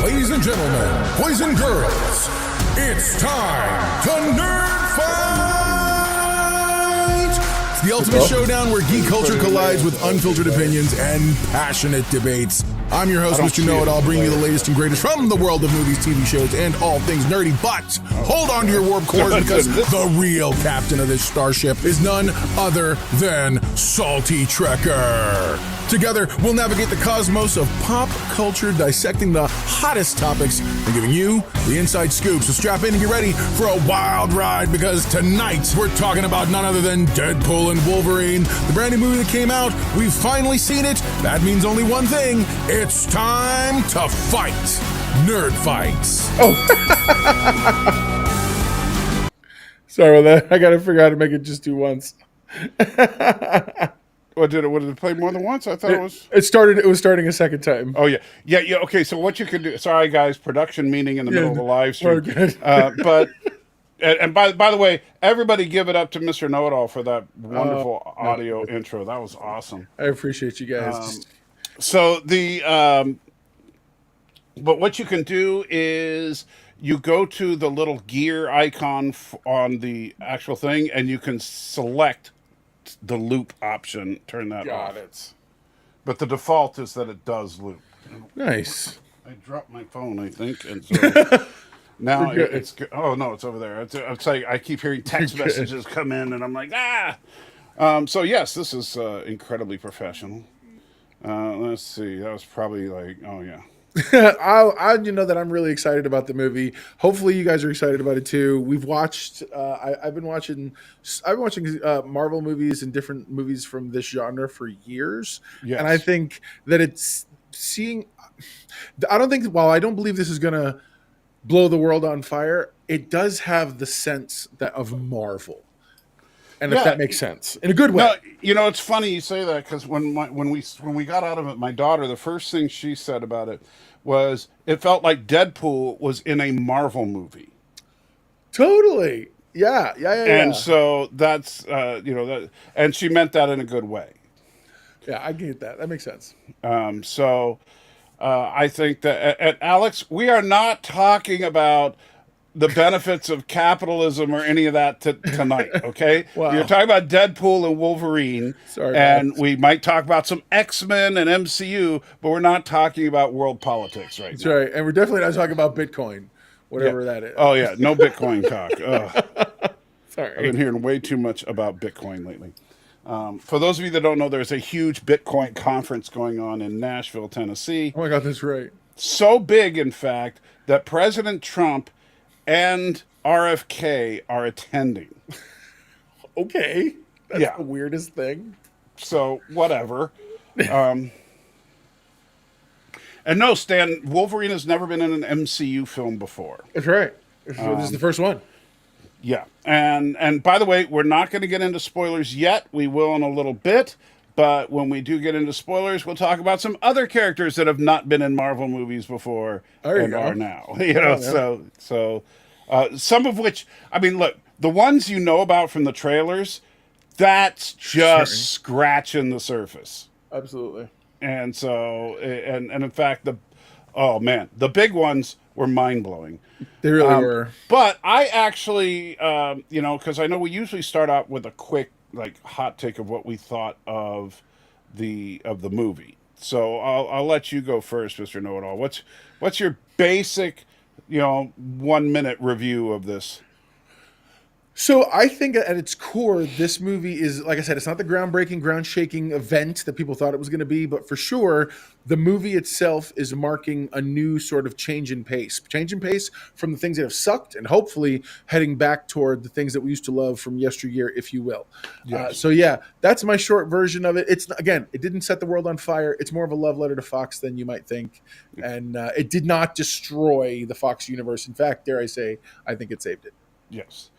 Ladies and gentlemen, boys and girls, it's time to Nerd Fight! It's the ultimate showdown where geek culture collides with unfiltered opinions and passionate debates. I'm your host, Mr. Know-It-All, bringing you the latest and greatest from the world of movies, TV shows, and all things nerdy. But hold on to your warp cores because the real captain of this starship is none other than Salty Trekker. Together, we'll navigate the cosmos of pop culture, dissecting the hottest topics and giving you the inside scoop. So strap in and get ready for a wild ride because tonight we're talking about none other than Deadpool and Wolverine, the brand new movie that came out. We've finally seen it. That means only one thing. It's time to fight. Nerdfights. Oh. Sorry about that. I got to figure out how to make it just do once. What did it play more than once? I thought it was. It was starting a second time. Oh yeah. Okay, so what you can do? Sorry, guys. Production meeting in the middle of the live stream. We're good. But by the way, everybody give it up to Mr. Know-It-All for that wonderful audio intro. That was awesome. I appreciate you guys. But what you can do is you go to the little gear icon on the actual thing, and you can select the loop option. Turn that off. Got it. But the default is that it does loop. Nice. I dropped my phone, I think, and so now it's. Oh no, it's over there. It's like I keep hearing text messages come in, and I'm like, ah. So yes, this is incredibly professional. Let's see. That was probably like, oh yeah. I'll that I'm really excited about the movie. Hopefully, you guys are excited about it too. We've watched. I've been watching Marvel movies and different movies from this genre for years, and I think that it's seeing. I don't think. While I don't believe this is gonna blow the world on fire, it does have the sense of Marvel. And if that makes sense in a good way. No, it's funny you say that because when we got out of it, my daughter, the first thing she said about it was it felt like Deadpool was in a Marvel movie. Totally, yeah. And so that's that, and she meant that in a good way. Yeah, I get that. That makes sense. I think that, and Alex, we are not talking about the benefits of capitalism or any of that tonight, okay? Wow. You're talking about Deadpool and Wolverine, and we might talk about some X-Men and MCU, but we're not talking about world politics right now. That's right, and we're definitely not talking about Bitcoin, whatever that is. Oh, yeah, no Bitcoin talk. Sorry. I've been hearing way too much about Bitcoin lately. For those of you that don't know, there's a huge Bitcoin conference going on in Nashville, Tennessee. Oh, my God, that's right. So big, in fact, that President Trump and RFK are attending. Okay. That's the weirdest thing. So, whatever. And no, Stan, Wolverine has never been in an MCU film before. That's right. This is the first one. Yeah. And by the way, we're not going to get into spoilers yet. We will in a little bit. But when we do get into spoilers, we'll talk about some other characters that have not been in Marvel movies before and are now. So some of which, I mean, look, the ones you know about from the trailers, that's just scratching the surface. Absolutely. And so, and in fact, the big ones were mind-blowing. They really were. But I actually, because I know we usually start out with a quick, hot take of what we thought of the movie. So I'll let you go first, Mr. Know-It-All. What's your basic, 1 minute review of this? So I think at its core, this movie is, like I said, it's not the groundbreaking, ground-shaking event that people thought it was going to be, but for sure, the movie itself is marking a new sort of change in pace from the things that have sucked and hopefully heading back toward the things that we used to love from yesteryear, if you will. Yes. That's my short version of it. It's, again, it didn't set the world on fire. It's more of a love letter to Fox than you might think, and it did not destroy the Fox universe. In fact, dare I say, I think it saved it. Yes.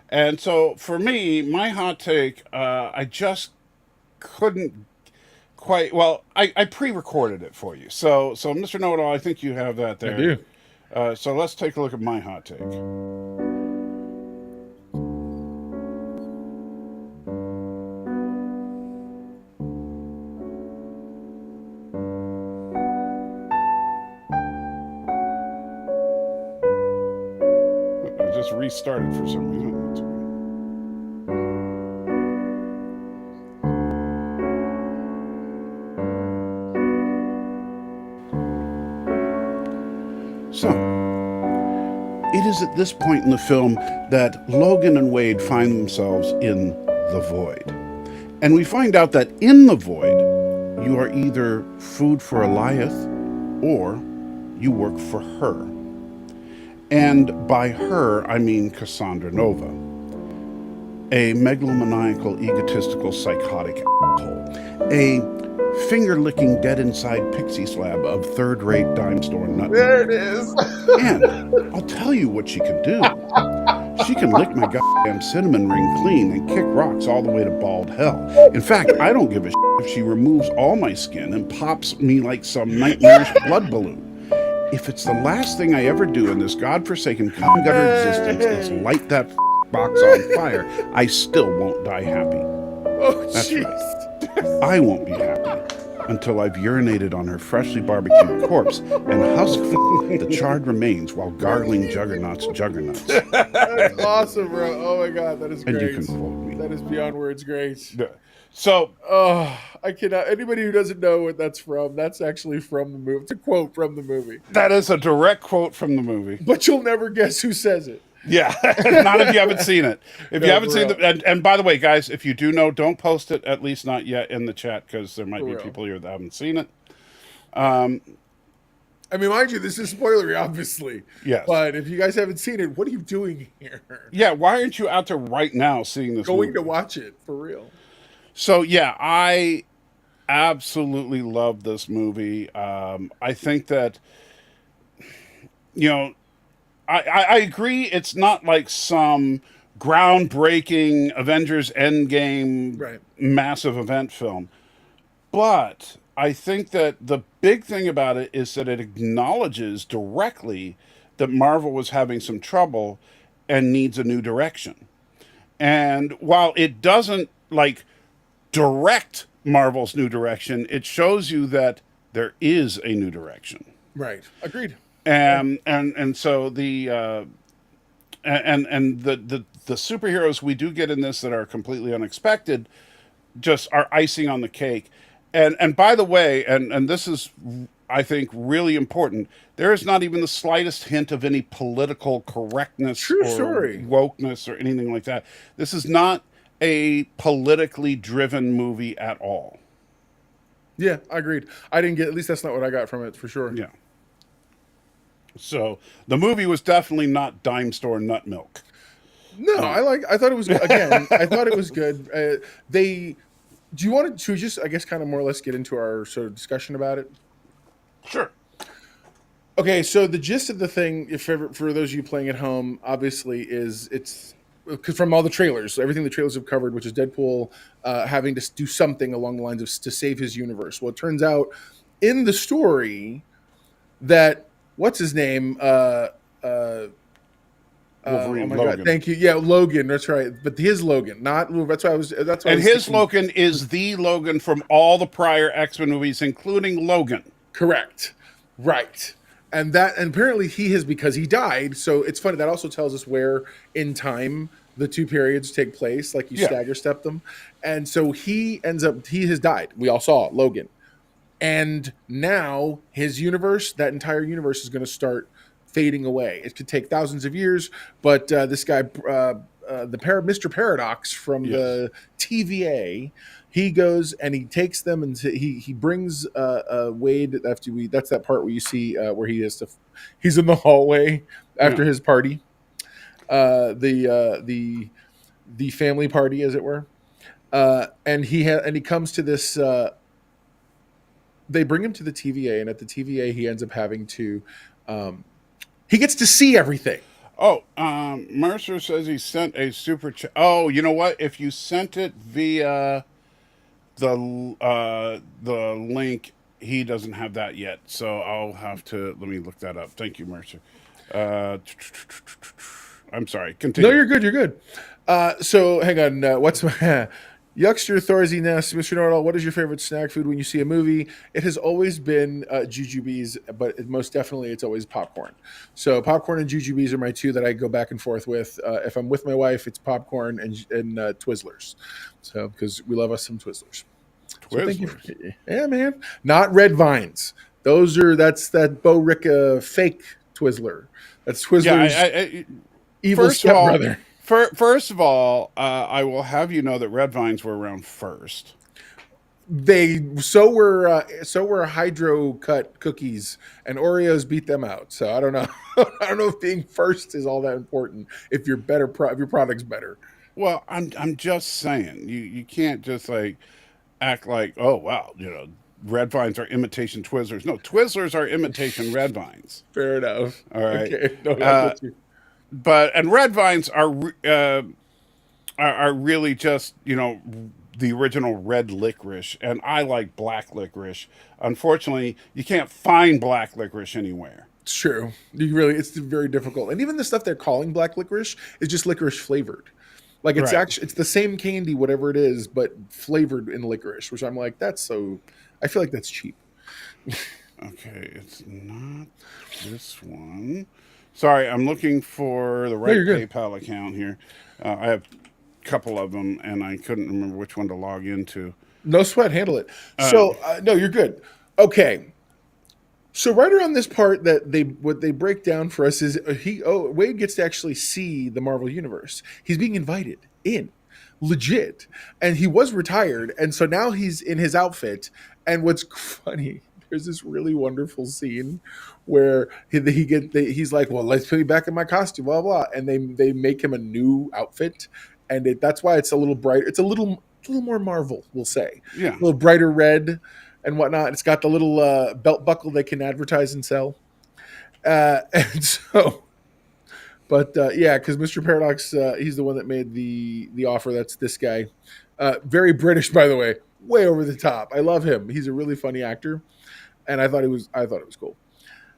And so for me, my hot take, I just couldn't quite, I pre-recorded it for you. So Mr. Know-It-All, I think you have that there. I do. So let's take a look at my hot take. restarted for some reason. So, it is at this point in the film that Logan and Wade find themselves in the void. And we find out that in the void, you are either food for Eliath or you work for her. And by her, I mean Cassandra Nova, a megalomaniacal, egotistical, psychotic asshole, a finger-licking, dead-inside pixie slab of third-rate dime store nut. There it is. And I'll tell you what she can do. She can lick my goddamn cinnamon ring clean and kick rocks all the way to bald hell. In fact, I don't give a shit if she removes all my skin and pops me like some nightmarish blood balloon. If it's the last thing I ever do in this godforsaken cum-gutter existence is light that box on fire, I still won't die happy. Oh, That's jeez. right. I won't be happy until I've urinated on her freshly barbecued corpse and husked the charred remains while gargling juggernauts. That's awesome, bro. Oh my god, that is great. And you can quote me. That is beyond words great. So, I cannot. Anybody who doesn't know what that's from, that's actually from the movie. It's a quote from the movie. that is a direct quote from the movie. But you'll never guess who says it. Yeah, not if you haven't seen it. If you haven't seen real. and by the way, guys, if you do know, don't post it, at least not yet, in the chat, because there might For be real. people here that haven't seen it. I mean, mind you, this is spoilery, obviously. Yes. But if you guys haven't seen it, what are you doing here? Yeah, why aren't you out there right now seeing this Going movie? to watch it, for real. So, yeah, I absolutely love this movie. I think that, you know, I agree it's not like some groundbreaking Avengers Endgame Right. massive event film. But I think that the big thing about it is that it acknowledges directly that Marvel was having some trouble and needs a new direction. And while it doesn't like direct Marvel's new direction, it shows you that there is a new direction. Right. Agreed. And so the superheroes we do get in this that are completely unexpected just are icing on the cake. And by the way, and this is, I think, really important, there is not even the slightest hint of any political correctness True or story. wokeness or anything like that. This is not a politically driven movie at all. Yeah, I agreed. I didn't get, at least that's not what I got from it, for sure. Yeah. So the movie was definitely not dime store nut milk. No, I thought it was, again, I thought it was good. Do you want to just, I guess, kind of more or less get into our sort of discussion about it? Sure. Okay, so the gist of the thing, if ever, for those of you playing at home, obviously it's because from all the trailers, everything the trailers have covered, which is Deadpool having to do something along the lines of to save his universe. Well, it turns out in the story that what's his name? Wolverine, oh my Logan. god! Thank you. Yeah, Logan. That's right. But his Logan, not. That's why I was. That's why. And I was his thinking- Logan is the Logan from all the prior X-Men movies, including Logan. Correct. Right. And apparently he has, because he died. So it's funny. That also tells us where in time the two periods take place. Like you stagger step them. And so he has died. We all saw it, Logan. And now his universe, that entire universe is going to start fading away. It could take thousands of years, but this guy, Mr. Paradox from the TVA, he goes and he takes them and he brings Wade after that's that part where you see where he's in the hallway after his party, the family party, as it were, and he comes to this. They bring him to the TVA, and at the TVA he ends up having to. He gets to see everything. Oh, Mercer says he sent a super chat. Oh, you know what? If you sent it via the link, he doesn't have that yet. So I'll have to let me look that up. Thank you, Mercer. I'm sorry. Continue. No, you're good. You're good. So hang on. Yuckster Thorzy Ness, Mr. Know-It-All, what is your favorite snack food when you see a movie? It has always been jujubes, but most definitely it's always popcorn. So popcorn and jujubes are my two that I go back and forth with. If I'm with my wife, it's popcorn and Twizzlers. So because we love us some Twizzlers. So thank you. Yeah, man. Not Red Vines. That's that Bo Ricca fake Twizzler. That's Twizzler's evil stepbrother. First of all, I will have you know that Red Vines were around first. So were Hydro Cut cookies, and Oreos beat them out. So I don't know. I don't know if being first is all that important. If your product's better. Well, I'm just saying you can't just like act like, oh wow, Red Vines are imitation Twizzlers. No, Twizzlers are imitation Red Vines. Fair enough. All right. Okay. No, I get you. And Red Vines are really just the original red licorice, and I like black licorice. Unfortunately, you can't find black licorice anywhere. It's true. It's very difficult, and even the stuff they're calling black licorice is just licorice flavored. Like it's actually the same candy, whatever it is, but flavored in licorice. Which I'm like, I feel like that's cheap. Okay, it's not this one. Sorry, I'm looking for the right PayPal account here. I have a couple of them, and I couldn't remember which one to log into. No sweat, handle it. No, you're good. Okay. So right around this part what they break down for us is Wade gets to actually see the Marvel Universe. He's being invited in, legit, and he was retired, and so now he's in his outfit. And what's funny, there's this really wonderful scene where he's like, well, let's put me back in my costume, blah blah, and they make him a new outfit, and that's why it's a little bright. It's a little more Marvel, we'll say, a little brighter red and whatnot. It's got the little belt buckle they can advertise and sell, and so. But because Mr. Paradox, he's the one that made the offer. That's this guy, very British, by the way, way over the top. I love him. He's a really funny actor, and I thought it was cool.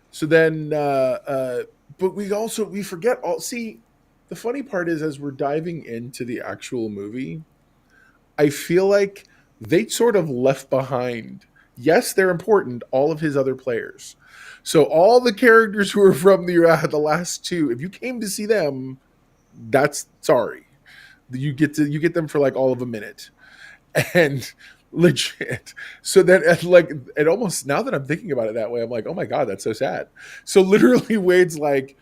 So then, but we forget all. See, the funny part is as we're diving into the actual movie, I feel like they sort of left behind. Yes, they're important. All of his other players. So all the characters who are from the last two, if you came to see them, that's sorry. You get them for like all of a minute, and legit. So then, it almost, now that I'm thinking about it that way, I'm like, oh my god, that's so sad. So literally, Wade's like,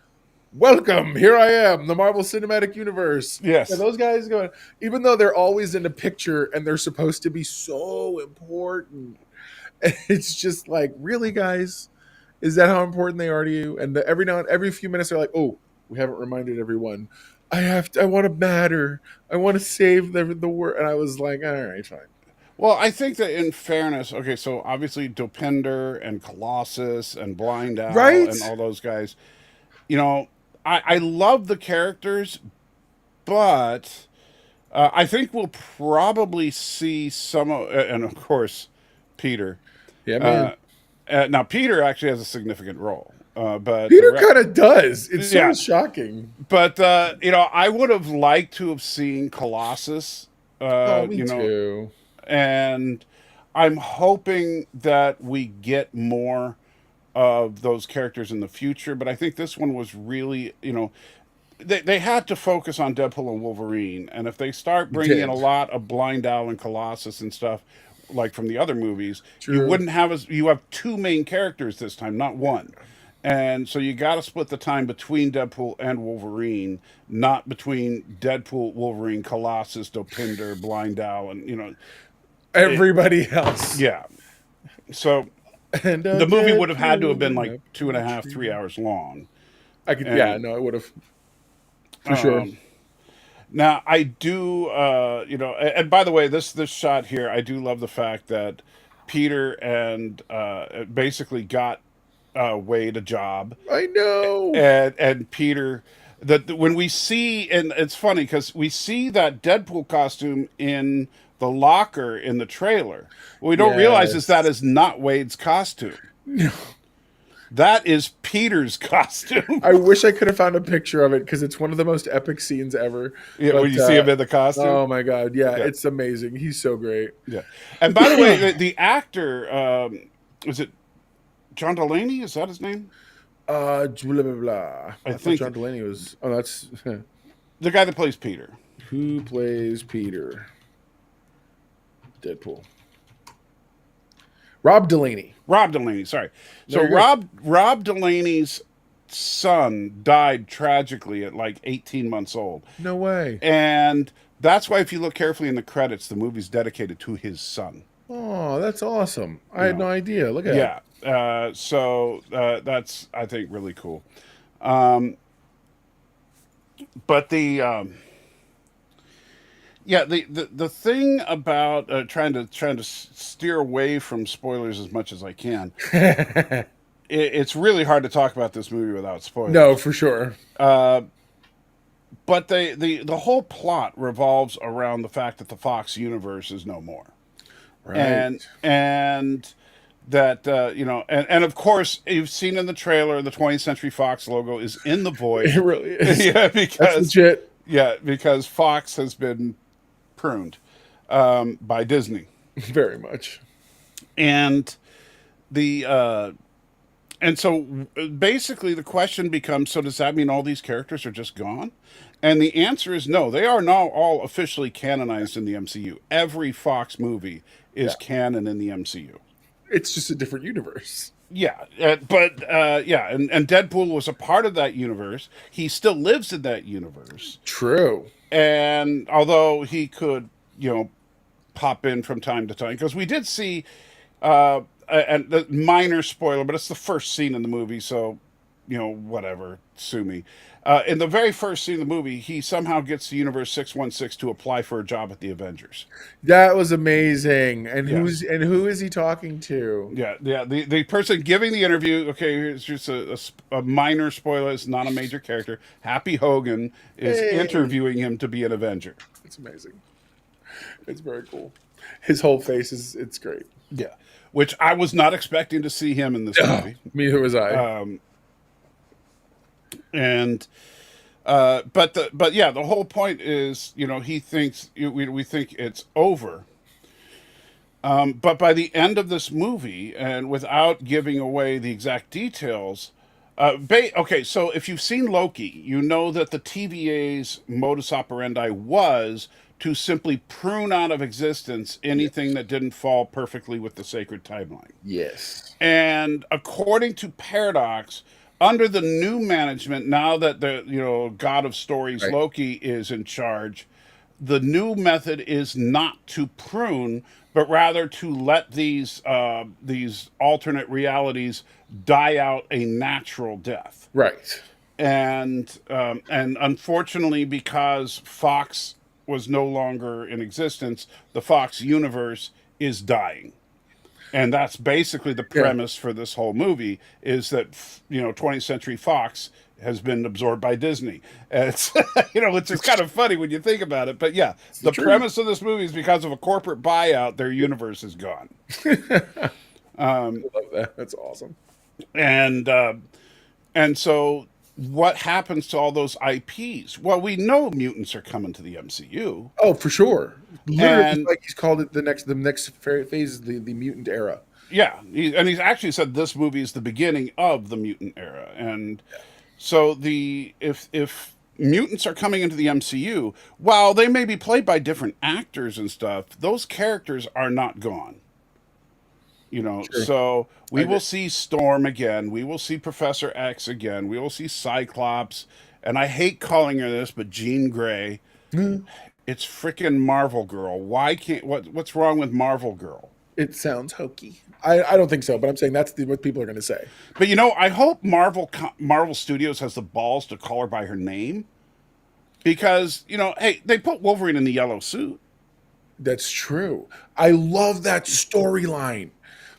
welcome, here I am, the Marvel Cinematic Universe. Yes. And those guys going, even though they're always in a picture and they're supposed to be so important, it's just like, really, guys. Is that how important they are to you? And every few minutes they're like, oh, we haven't reminded everyone. I want to matter. I want to save the world. And I was like, all right, fine. Well, I think that in fairness, okay, so obviously Dopinder and Colossus and Blind Owl and all those guys, I love the characters, but I think we'll probably see some of, and of course, Peter. Yeah, man. Now, Peter actually has a significit role. But Peter kind of does. It's so shocking. But, I would have liked to have seen Colossus. Me too. And I'm hoping that we get more of those characters in the future. But I think this one was really, they had to focus on Deadpool and Wolverine. And if they start bringing in a lot of Blind Owl and Colossus and stuff, like from the other movies, you wouldn't have you have two main characters this time, not one. And so you got to split the time between Deadpool and Wolverine, not between Deadpool, Wolverine, Colossus, Dopinder, Blind Owl, and everybody else. Yeah. So the movie would have had to have been like 2.5, 3 hours long. It would have for sure. Now, I do, and by the way, this shot here, I do love the fact that Peter and basically got Wade a job. I know. And Peter, when we see, and it's funny because we see that Deadpool costume in the locker in the trailer. What we don't realize is that is not Wade's costume. No. That is Peter's costume. I wish I could have found a picture of it because it's one of the most epic scenes ever. Yeah, when you see him in the costume. Oh my god, yeah, it's amazing. He's so great. Yeah, and by the way, the actor was it John Delaney? Is that his name? Blah, blah, blah. I think John Delaney was. Oh, that's the guy that plays Peter. Who plays Peter? Deadpool. Rob Delaney. Rob Delaney, sorry. So Rob Delaney's son died tragically at like 18 months old. No way. And that's why if you look carefully in the credits, the movie's dedicated to his son. Oh, that's awesome. I had no idea. Look at that. Yeah. So that's, I think, really cool. But the... Yeah, the thing about trying to steer away from spoilers as much as I can, it's really hard to talk about this movie without spoilers. No, for sure. But the whole plot revolves around the fact that the Fox universe is no more, right? And that and of course you've seen in the trailer the 20th Century Fox logo is in the void. It really is. Yeah, because that's legit. Yeah, because Fox has been pruned by Disney very much, and so basically the question becomes: so does that mean all these characters are just gone? And the answer is no. They are now all officially canonized in the MCU. Every Fox movie is canon in the MCU. It's just a different universe. Yeah, and Deadpool was a part of that universe. He still lives in that universe. True. And although he could, pop in from time to time, because we did see, and the minor spoiler, but it's the first scene in the movie, so, whatever, sue me. In the very first scene of the movie, he somehow gets the Universe 616 to apply for a job at the Avengers. That was amazing. And who is he talking to? Yeah. The person giving the interview. Okay, here's just a minor spoiler. It's not a major character. Happy Hogan is interviewing him to be an Avenger. It's amazing. It's very cool. His whole face it's great. Yeah, which I was not expecting to see him in this movie. Neither was I. The whole point is, he thinks we think it's over. But by the end of this movie, and without giving away the exact details, so if you've seen Loki, you know that the TVA's modus operandi was to simply prune out of existence anything that didn't fall perfectly with the sacred timeline. Yes. And according to Paradox, under the new management, now that the God of Stories Loki is in charge, the new method is not to prune, but rather to let these alternate realities die out a natural death. Right. And unfortunately, because Fox was no longer in existence, the Fox universe is dying. And that's basically the premise for this whole movie, is that 20th Century Fox has been absorbed by Disney. And it's it's just kind of funny when you think about it. But yeah, the premise of this movie is because of a corporate buyout, their universe is gone. I love that. That's awesome. And so what happens to all those IPs? Well, we know mutants are coming to the MCU. Oh, for sure. Literally, like he's called it the next phase of the mutant era. Yeah, he's actually said this movie is the beginning of the mutant era, and so if mutants are coming into the MCU, while they may be played by different actors and stuff, those characters are not gone. So we will see Storm again. We will see Professor X again. We will see Cyclops, and I hate calling her this, but Jean Grey. It's freaking Marvel Girl. Why can't what's wrong with Marvel Girl? It sounds hokey. I don't think so, but I'm saying that's what people are going to say. But I hope Marvel Studios has the balls to call her by her name, because hey, they put Wolverine in the yellow suit. That's true. I love that storyline.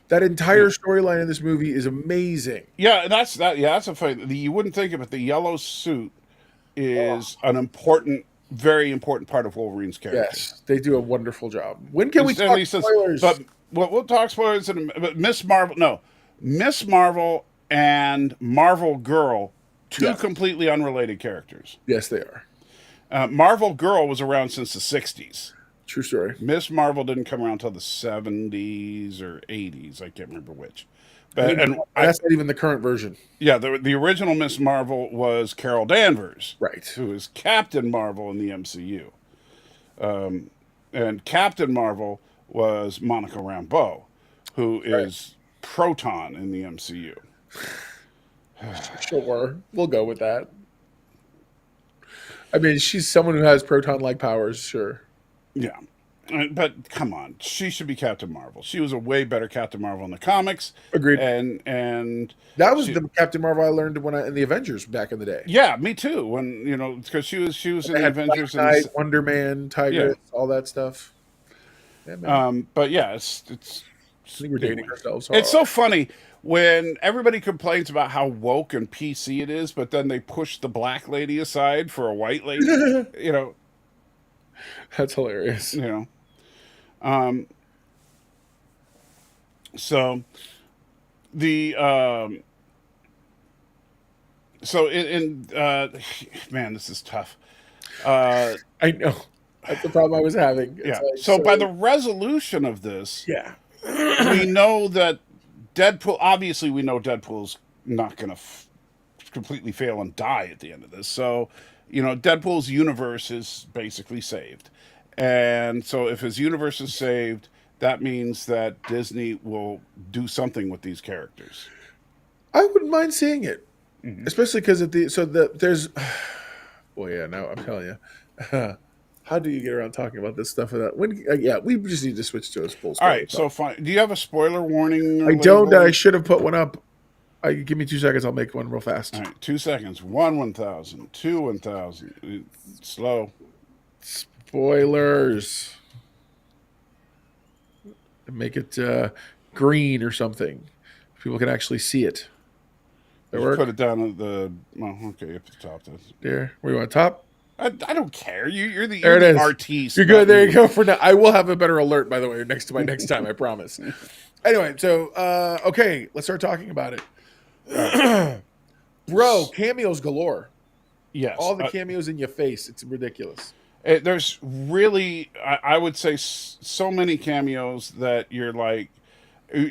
That entire storyline in this movie is amazing. Yeah, that's a funny. You wouldn't think of it. The yellow suit is an important, very important part of Wolverine's character. Yes, they do a wonderful job. When can we talk spoilers? But we'll talk spoilers. But Miss Marvel and Marvel Girl, two Yeah. completely unrelated characters. Yes, they are. Marvel Girl was around since the 60s. True story. Miss Marvel didn't come around until the 70s or 80s. I can't remember which. That's not even the current version. Yeah, the original Miss Marvel was Carol Danvers, Right. who is Captain Marvel in the MCU. And Captain Marvel was Monica Rambeau, who is Proton in the MCU. Sure. We'll go with that. I mean, she's someone who has proton-like powers, sure. Yeah. But come on, she should be Captain Marvel. She was a way better Captain Marvel in the comics. Agreed. And that was the Captain Marvel I learned in the Avengers back in the day. Yeah, me too. When because she was in the Avengers, Black Knight, Wonder Man, Tigress, all that stuff. Yeah, man. But yeah, it's I think we're dating ourselves. It's so funny when everybody complains about how woke and PC it is, but then they push the black lady aside for a white lady. That's hilarious. So man, this is tough. I know. That's the problem I was having. Yeah. So by the resolution of this, we know that Deadpool. Obviously, we know Deadpool's not going to completely fail and die at the end of this. So, Deadpool's universe is basically saved, and so if his universe is saved, that means that Disney will do something with these characters. I wouldn't mind seeing it, especially because there's. Well, yeah. Now I'm telling you. How do you get around talking about this stuff without? We just need to switch to a full spoiler. All right, so fine. Do you have a spoiler warning? I don't. I should have put one up. Give me 2 seconds. I'll make one real fast. All right, 2 seconds. 1,000. 2 1,000. Slow. Spoilers. Make it green or something. People can actually see it. Put it down at the. Well, okay, up at the top. There. Where you want top? I don't care. You're the artiste. You're good. There you go. For now, I will have a better alert, by the way, next time. I promise. Anyway, so okay, let's start talking about it. Bro, cameos galore. Yes, all the cameos in your face. It's ridiculous. There's really, I would say, so many cameos that you're like,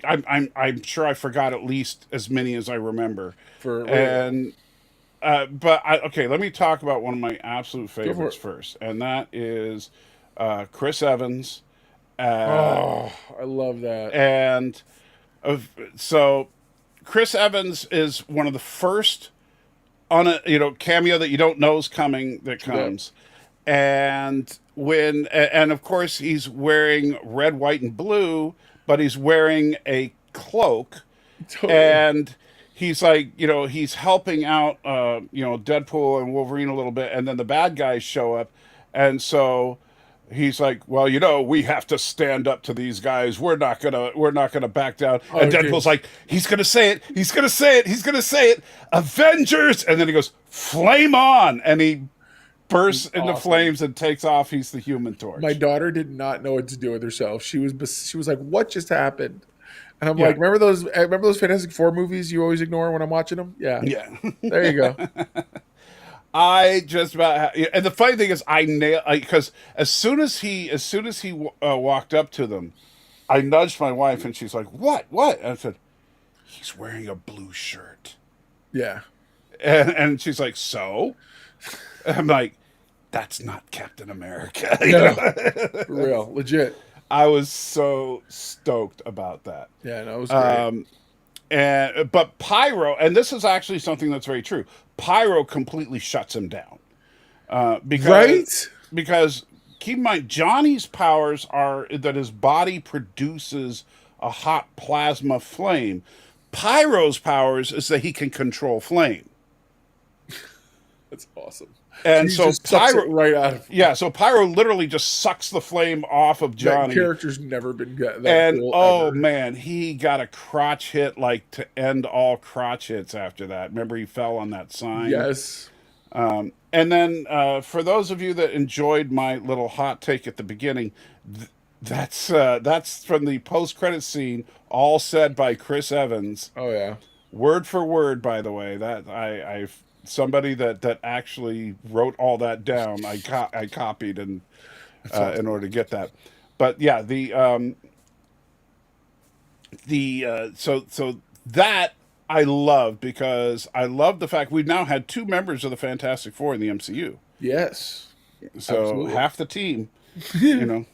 I'm sure I forgot at least as many as I remember. Okay, let me talk about one of my absolute favorites first, and that is Chris Evans. I love that. And so Chris Evans is one of the first cameo that you don't know is coming that comes. Yeah. And of course he's wearing red, white, and blue, but he's wearing a cloak. Totally. And he's like, he's helping out, Deadpool and Wolverine a little bit, and then the bad guys show up, and so he's like, well, we have to stand up to these guys. We're not gonna back down. And Deadpool's like, he's gonna say it. Avengers, and then he goes, flame on, and he bursts into flames and takes off. He's the Human Torch. My daughter did not know what to do with herself. She was like, what just happened? And I'm like, remember those Fantastic Four movies you always ignore when I'm watching them? Yeah. There you go. I just about and the funny thing is I nailed because as soon as he walked up to them, I nudged my wife and she's like, "What? What?" And I said, "He's wearing a blue shirt." Yeah. And she's like, "So?" And I'm like, "That's not Captain America." For real, legit. I was so stoked about that. Yeah, that was great. But Pyro, and this is actually something that's very true. Pyro completely shuts him down. Because keep in mind, Johnny's powers are that his body produces a hot plasma flame. Pyro's powers is that he can control flame. That's awesome. And so Pyro right out of so Pyro literally just sucks the flame off of Johnny. That character's never been that and cool ever. Man, he got a crotch hit like to end all crotch hits after that. Remember, he fell on that sign. Yes. And then for those of you that enjoyed my little hot take at the beginning, that's from the post-credit scene, all said by Chris Evans. Oh yeah. word for word. By the way, that I somebody that actually wrote all that down. I copied and That's awesome. in order to get that. But yeah, so that I love because I love the fact we've now had two members of the Fantastic Four in the MCU. Yes, So absolutely. half the team, you know,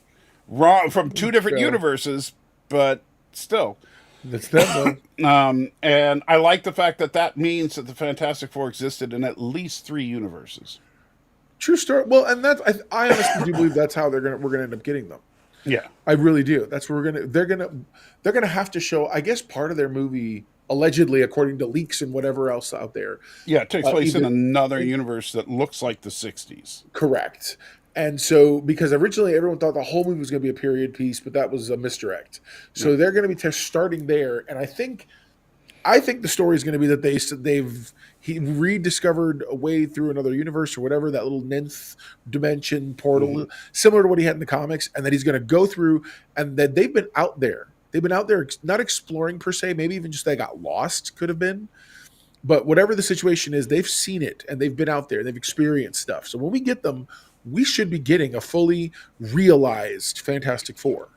wrong from two different So, universes, but still. that's them though. And I like the fact that that means that the Fantastic Four existed in at least three universes. True story. Well, and that's I honestly do believe that's how we're gonna end up getting them. Yeah. I really do. That's where they're gonna have to show. I guess part of their movie, allegedly, according to leaks and whatever else out there, Yeah, it takes place in either another universe that looks like the 60s. correct. And so, because originally everyone thought the whole movie was going to be a period piece, but that was a misdirect. So they're going to be starting there, and I think the story is going to be that he rediscovered a way through another universe or whatever, that little nth dimension portal, similar to what he had in the comics, and that he's going to go through, and that they've been out there. They've been out there not exploring per se, maybe even just they got lost could have been. But whatever the situation is, they've seen it and they've been out there, they've experienced stuff. So when we get them, we should be getting a fully realized Fantastic Four.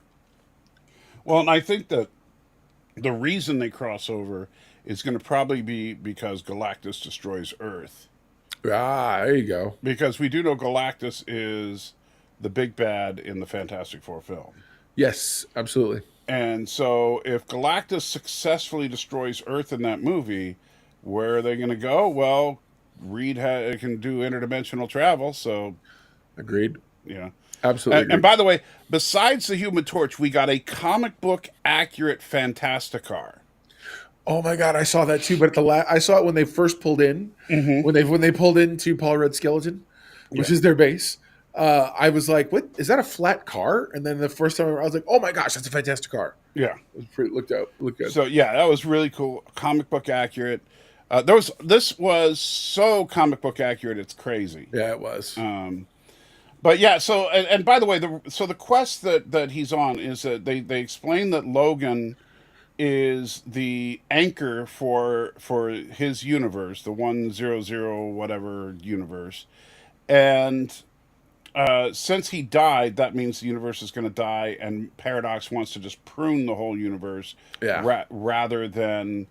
Well, and I think that the reason they cross over is going to probably be because Galactus destroys Earth. Ah, there you go. Because we do know Galactus is the big bad in the Fantastic Four film. Yes, absolutely. And so if Galactus successfully destroys Earth in that movie, where are they going to go? Well, Reed can do interdimensional travel, so Agreed. yeah. Absolutely. And by the way, besides the Human Torch, we got a comic book accurate Fantasticar. Oh my God, I saw that too. But I saw it when they first pulled in, when they pulled into Paul Rudd's Skeleton, which is their base. I was like, "What is that? A flat car?" And then the first time I was like, "Oh my gosh, that's a fantastic car!" Yeah, it was pretty looked good. So yeah, that was really cool. Comic book accurate. This was so comic book accurate. It's crazy. Yeah, it was. But yeah, so and by the way, the quest that he's on is that they explain that Logan is the anchor for his universe, the 100 whatever universe, and since he died, that means the universe is going to die, and Paradox wants to just prune the whole universe, rather than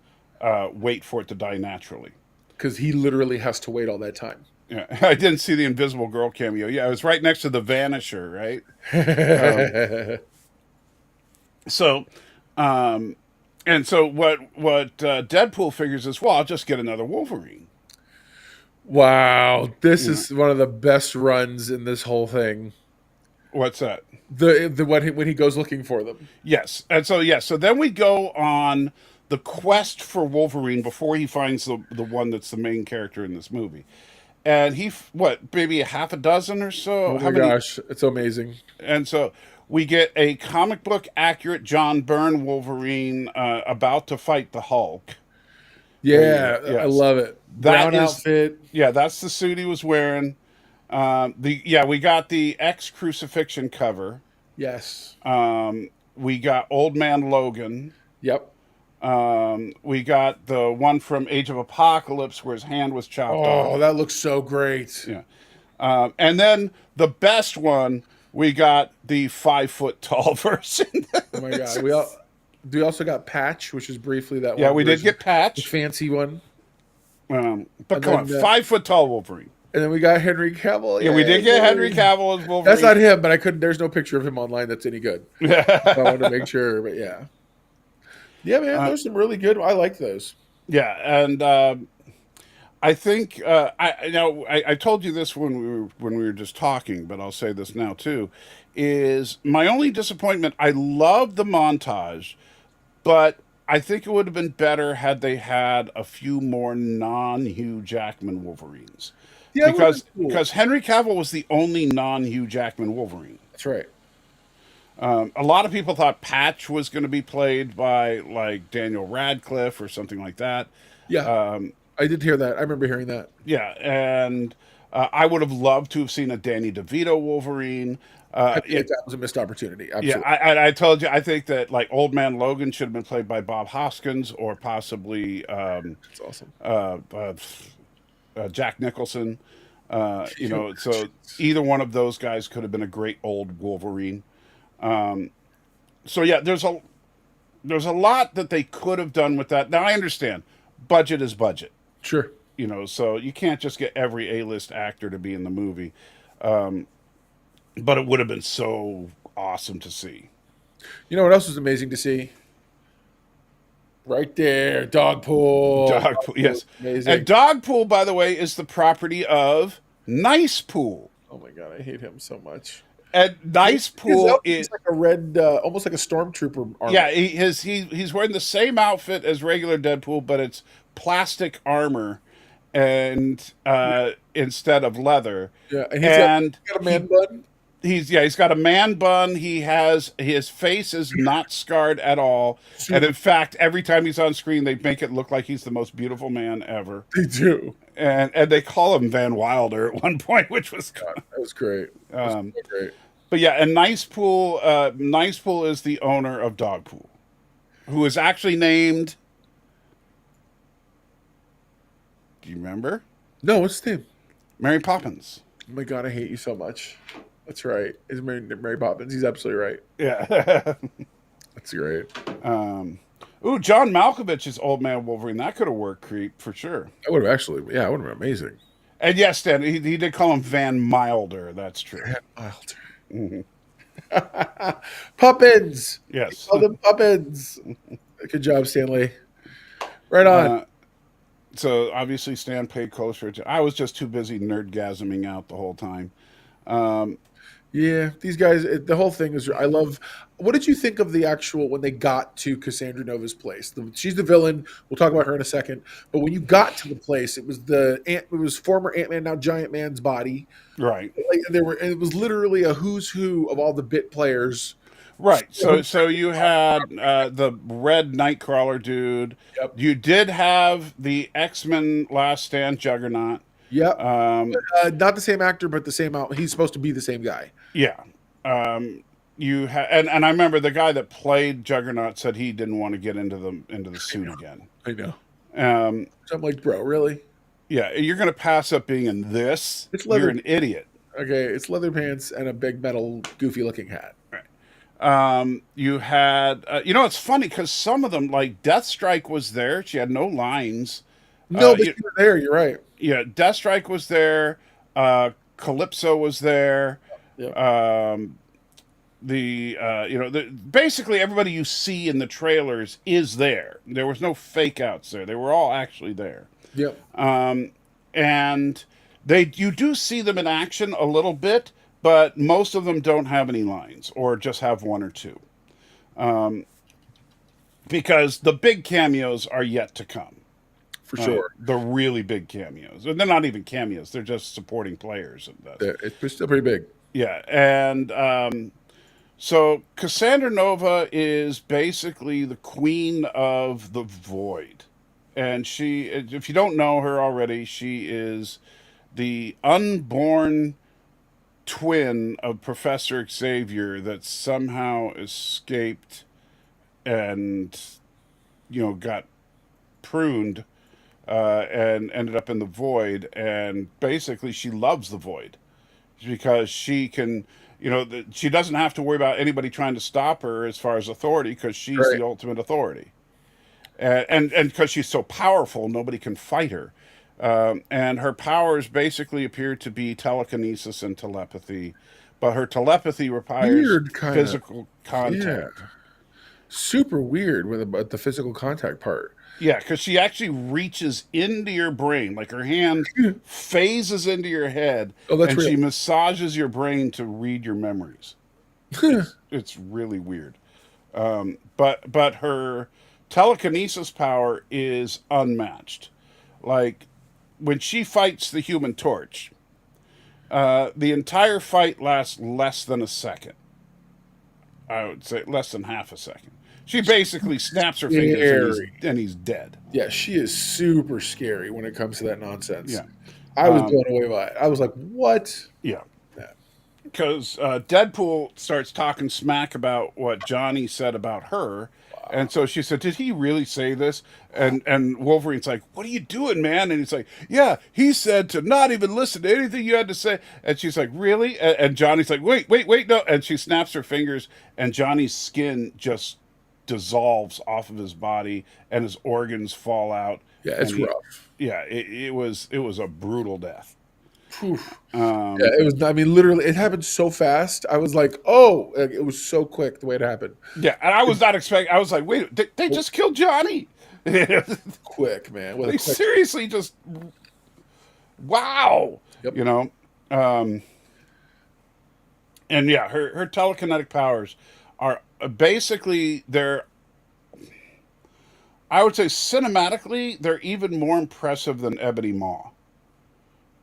wait for it to die naturally. Because he literally has to wait all that time. Yeah, I didn't see the Invisible Girl cameo. Yeah, it was right next to the Vanisher, right? So, and so what Deadpool figures is, well, I'll just get another Wolverine. Wow, this is one of the best runs in this whole thing. What's that? When he goes looking for them. Yes, and so then we go on the quest for Wolverine before he finds the one that's the main character in this movie. And maybe a half a dozen or so? Oh my gosh, it's amazing. And so we get a comic book accurate John Byrne Wolverine about to fight the Hulk. Yeah, yes. I love it. Brown outfit. Yeah, that's the suit he was wearing. We got the X Crucifixion cover. Yes. We got Old Man Logan. Yep. We got the one from Age of Apocalypse where his hand was chopped off. Oh, that looks so great. Yeah. And then the best one, we got the 5 foot tall version. Oh my God. We also got Patch, which is briefly that one. Yeah, we did get Patch. The fancy one. But come on, 5 foot tall Wolverine. And then we got Henry Cavill. Yeah, we did get Henry Cavill as Wolverine. That's not him, but there's no picture of him online that's any good. So I wanted to make sure, but yeah. Yeah, man, there's some really good. I like those. Yeah, and I think I told you this when we were just talking, but I'll say this now too. Is my only disappointment? I love the montage, but I think it would have been better had they had a few more non-Hugh Jackman Wolverines. Yeah, because Henry Cavill was the only non-Hugh Jackman Wolverine. That's right. A lot of people thought Patch was going to be played by like Daniel Radcliffe or something like that. Yeah, I did hear that. I remember hearing that. Yeah, and I would have loved to have seen a Danny DeVito Wolverine. I feel like that was a missed opportunity. Yeah, Absolutely. I told you, I think that like Old Man Logan should have been played by Bob Hoskins or possibly That's awesome. Jack Nicholson. So either one of those guys could have been a great old Wolverine. So yeah, there's a lot that they could have done with that. Now I understand, budget is budget. Sure. So you can't just get every A-list actor to be in the movie. But it would have been so awesome to see. You know what else was amazing to see? Right there, Dogpool. Dogpool, yes. Amazing. And Dogpool, by the way, is the property of Nice Pool. Oh my god, I hate him so much. And Nice Pool is like a red, almost like a stormtrooper armor. Yeah, he's wearing the same outfit as regular Deadpool, but it's plastic armor and instead of leather. Yeah, and he's got a man bun. He's got a man bun. His face is not scarred at all, and in fact, every time he's on screen, they make it look like he's the most beautiful man ever. They do, and they call him Van Wilder at one point, which was that was great. That was great. But yeah, and Nice Pool is the owner of Dogpool, who is actually named. Do you remember? No, what's his name? Mary Poppins. Oh my god, I hate you so much. That's right. It's Mary Poppins. He's absolutely right. Yeah. That's great. John Malkovich is Old Man Wolverine. That could have worked, creep, for sure. That would have actually, it would have been amazing. And yes, Dan, he did call him Van Milder. That's true. Van Milder. Mm-hmm. Puppins. Yes. Call them Puppins. Good job, Stanley. Right on. So obviously Stan paid closer attention. I was just too busy nerdgasming out the whole time. Yeah, these guys, the whole thing is, I love. What did you think of the actual, when they got to Cassandra Nova's place? She's the villain. We'll talk about her in a second. But when you got to the place, it was former Ant-Man, now Giant Man's body. Right. It was literally a who's who of all the bit players. Right. So you had the red Nightcrawler dude. Yep. You did have the X-Men Last Stand Juggernaut. Yep. Not the same actor, but the same out. He's supposed to be the same guy. Yeah. You and I remember the guy that played Juggernaut said he didn't want to get into the suit again. I know. So I'm like, bro, really? Yeah, you're going to pass up being in this. You're an idiot. Okay, it's leather pants and a big metal, goofy-looking hat. Right. You had, it's funny because some of them, like Deathstrike was there. She had no lines. No, but you were there. You're right. Yeah, Deathstrike was there. Calypso was there. Yep. Basically everybody you see in the trailers is there. There was no fake outs there. They were all actually there. Yep. And you do see them in action a little bit, but most of them don't have any lines or just have one or two. Because the big cameos are yet to come. For sure. The really big cameos. And they're not even cameos. They're just supporting players. It's still pretty big. Yeah. And so Cassandra Nova is basically the queen of the void. And she, if you don't know her already, she is the unborn twin of Professor Xavier that somehow escaped and, got pruned and ended up in the void. And basically she loves the void because she can, she doesn't have to worry about anybody trying to stop her as far as authority because she's the ultimate authority. And because she's so powerful, nobody can fight her. And her powers basically appear to be telekinesis and telepathy, but her telepathy requires physical contact. Yeah. Super weird with the physical contact part. Yeah, because she actually reaches into your brain, like her hand phases into your head, and she massages your brain to read your memories. It's really weird. But her telekinesis power is unmatched. Like when she fights the Human Torch, the entire fight lasts less than a second. I would say less than half a second. She basically snaps her fingers and he's dead. Yeah, she is super scary when it comes to that nonsense. Yeah. I was blown away by it. I was like, what? Yeah. because Deadpool starts talking smack about what Johnny said about her. And so she said, "Did he really say this?" And Wolverine's like, "What are you doing, man?" And he's like, "Yeah, he said to not even listen to anything you had to say." And she's like, "Really?" And Johnny's like, "Wait, no!" And she snaps her fingers, and Johnny's skin just dissolves off of his body, and his organs fall out. Yeah, it's rough. Yeah, it was a brutal death. Yeah, it was. I mean, literally, it happened so fast. I was like, "Oh!" Like, it was so quick the way it happened. Yeah, and I was not expecting. I was like, "Wait, they just killed Johnny?" Quick, man. They seriously just, wow. Yep. You know, and yeah, her telekinetic powers are basically they're. I would say cinematically, they're even more impressive than Ebony Maw.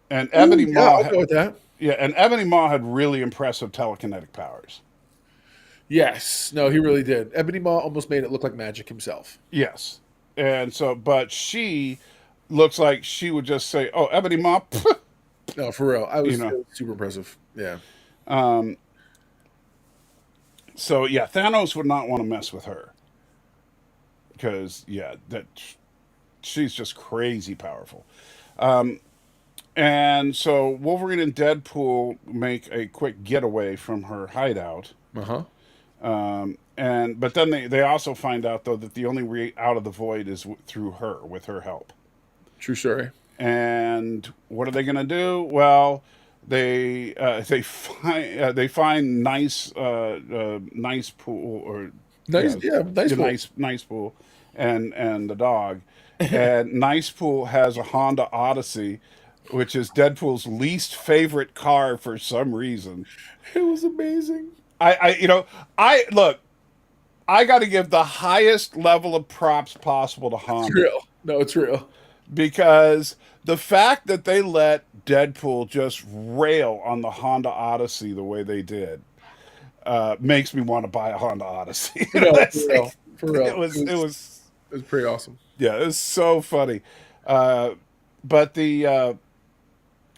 And Ebony yeah, Maw, I'll go with that. yeah, and Ebony Maw had really impressive telekinetic powers. Yes, no, he really did. Ebony Maw almost made it look like magic himself. Yes, and so, but she looks like she would just say, "Oh, Ebony Maw." No, for real, it was super impressive. Yeah. So yeah, Thanos would not want to mess with her because she's just crazy powerful. And so Wolverine and Deadpool make a quick getaway from her hideout. But then they also find out though that the only way out of the void is through her, with her help. True story. And what are they going to do? Well, they find nice pool or nice pool and the dog. And Nice Pool has a Honda Odyssey, which is Deadpool's least favorite car for some reason. It was amazing. I got to give the highest level of props possible to Honda. It's real. No, it's real. Because the fact that they let Deadpool just rail on the Honda Odyssey the way they did makes me want to buy a Honda Odyssey. For real. It was pretty awesome. Yeah, it was so funny. But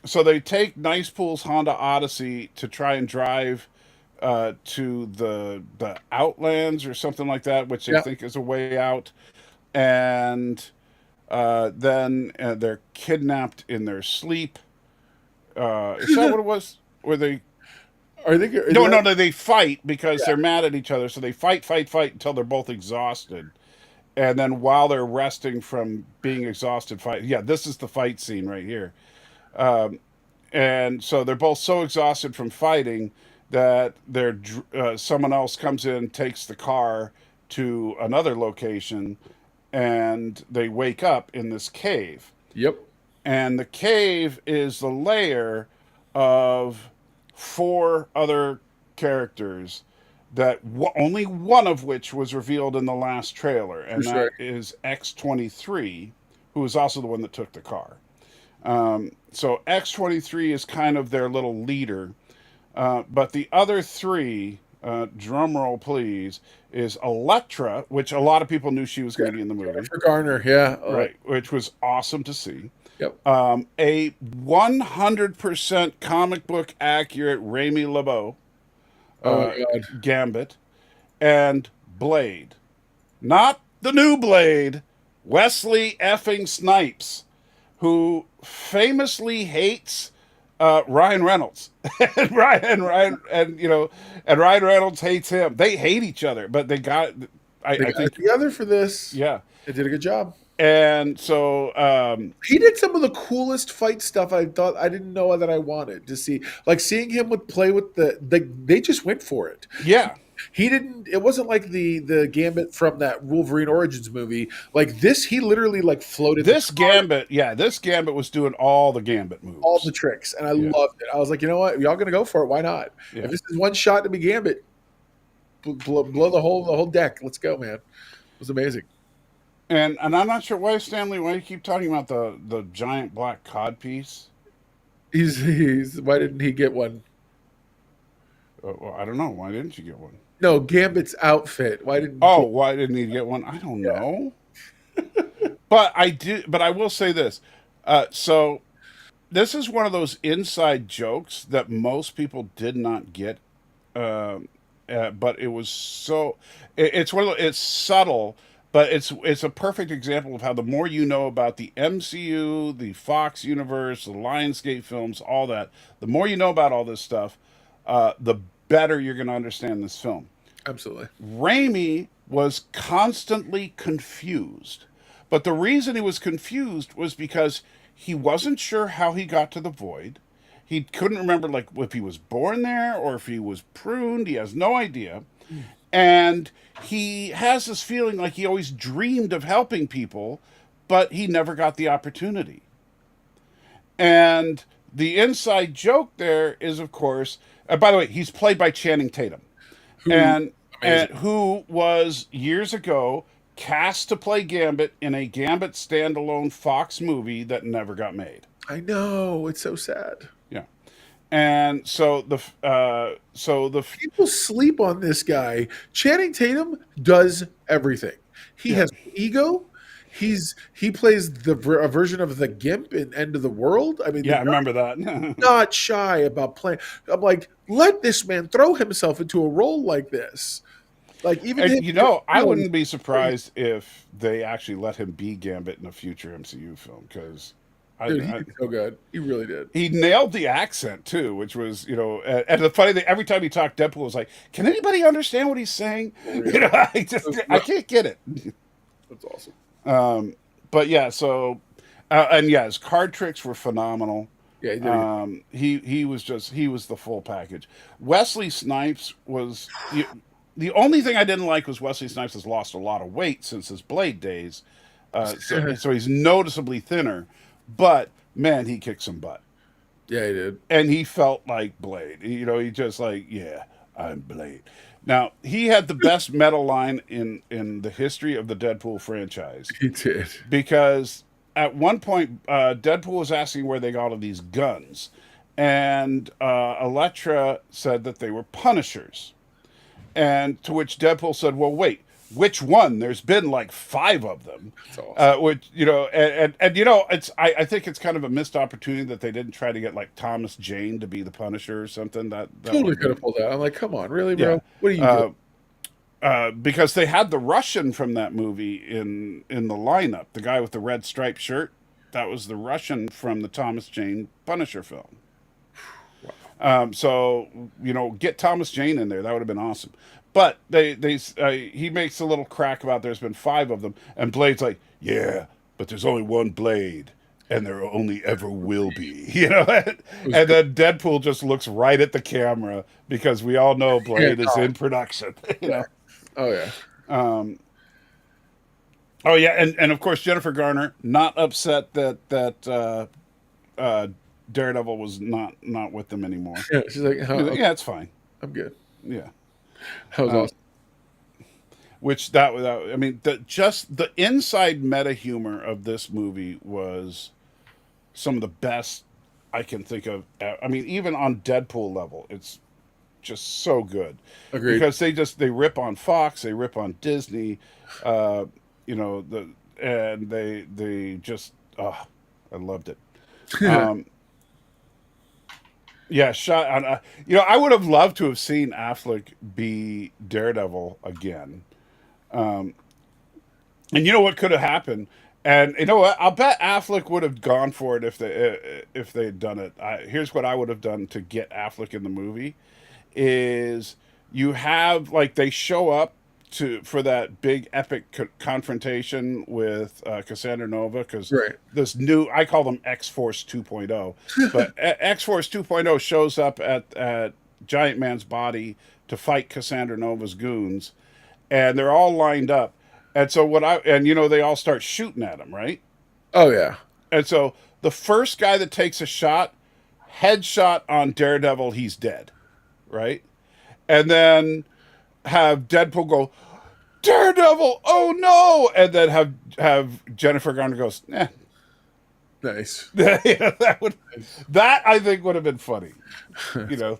so they take Nice Pool's Honda Odyssey to try and drive to the Outlands or something like that, which I think is a way out. And then they're kidnapped in their sleep. Is that what it was? Were they? No, they fight because they're mad at each other. So they fight until they're both exhausted. And then while they're resting from being exhausted, fight. Yeah, this is the fight scene right here. And so they're both so exhausted from fighting that someone else comes in, takes the car to another location, and they wake up in this cave. Yep. And the cave is the lair of 4 other characters that only one of which was revealed in the last trailer, and that is X-23, who is also the one that took the car. So X-23 is kind of their little leader, but the other 3, drum roll please, is Elektra, which a lot of people knew she was going to be in the movie. Jennifer Garner, yeah. Right, which was awesome to see. Yep. A 100% comic book accurate Rami LeBeau. Gambit, and Blade. Not the new Blade, Wesley effing Snipes, who famously hates Ryan Reynolds. and Ryan Reynolds hates him. They hate each other, but they got together for this. Yeah. They did a good job. And so he did some of the coolest fight stuff I thought I didn't know that I wanted to see. Like seeing him play with they just went for it. Yeah. He didn't. It wasn't like the Gambit from that Wolverine Origins movie. Like this, he literally floated. This Gambit was doing all the Gambit moves, all the tricks, and I loved it. I was like, you know what, y'all gonna go for it? Why not? Yeah. If this is one shot to be Gambit, blow the whole deck. Let's go, man. It was amazing. And I'm not sure why you keep talking about the giant black cod piece. He's why didn't he get one? Well, I don't know. Why didn't you get one? No, Gambit's outfit. Why didn't he get one? I don't know. But I will say this. So this is one of those inside jokes that most people did not get, but it was so. It's one of it's subtle, but it's a perfect example of how the more you know about the MCU, the Fox universe, the Lionsgate films, all that, the more you know about all this stuff, the better you're going to understand this film. Absolutely. Raimi was constantly confused. But the reason he was confused was because he wasn't sure how he got to the void. He couldn't remember like if he was born there or if he was pruned. He has no idea. And he has this feeling like he always dreamed of helping people, but he never got the opportunity. And the inside joke there is, of course, by the way, he's played by Channing Tatum, and who was years ago cast to play Gambit in a Gambit standalone Fox movie that never got made. I know, it's so sad. Yeah, and so the People sleep on this guy. Channing Tatum does everything. He has ego. He plays a version of the Gimp in End of the World. I mean, yeah, I remember that. not shy about playing. I'm like, let this man throw himself into a role like this. Like even And, I wouldn't be surprised if they actually let him be Gambit in a future MCU film because dude, he did so good. He really did. he nailed the accent too, which was and the funny thing, every time he talked, Deadpool was like, "Can anybody understand what he's saying?" I can't get it. That's awesome. But yeah, so and yeah, his card tricks were phenomenal. Yeah, He was the full package. Wesley Snipes was the only thing I didn't like was Wesley Snipes has lost a lot of weight since his Blade days, so he's noticeably thinner. But man, he kicked some butt. Yeah, he did. And he felt like Blade. He just like, yeah, I'm Blade. Now, he had the best meta line in the history of the Deadpool franchise. He did. Because at one point, Deadpool was asking where they got all of these guns. And Elektra said that they were Punishers. And to which Deadpool said, well, wait, which one? There's been like 5 of them. That's awesome. Which, it's I think it's kind of a missed opportunity that they didn't try to get like Thomas Jane to be the Punisher or something. That totally could have pulled that. I'm like, come on, really, bro? Yeah. What are you doing? Because they had the Russian from that movie in the lineup, the guy with the red striped shirt. That was the Russian from the Thomas Jane Punisher film. So get Thomas Jane in there. That would have been awesome. But he makes a little crack about there's been 5 of them, and Blade's like, yeah, but there's only one Blade, and there only ever will be. And then Deadpool just looks right at the camera because we all know Blade is in production. Oh yeah. Oh yeah, and of course Jennifer Garner not upset that Daredevil was not with them anymore. Yeah, she's like, yeah, it's fine. I'm good. Yeah, that was awesome. Which the inside meta humor of this movie was some of the best I can think of. I mean, even on Deadpool level, it's just so good. Agreed. Because they rip on Fox, they rip on Disney, and they just I loved it. Yeah, shot on. I would have loved to have seen Affleck be Daredevil again. And you know what could have happened? And you know what? I'll bet Affleck would have gone for it if they'd done it. Here's what I would have done to get Affleck in the movie: is you have like they show up for that big epic confrontation with Cassandra Nova because this new I call them X-Force 2.0, but X-Force 2.0 shows up at Giant Man's body to fight Cassandra Nova's goons, and they're all lined up, and so they all start shooting at him, right? Oh yeah, and so the first guy that takes a shot, headshot on Daredevil, he's dead, right? And then have Deadpool go, Daredevil, oh no, and then have Jennifer Garner goes, nice. that I think would have been funny. That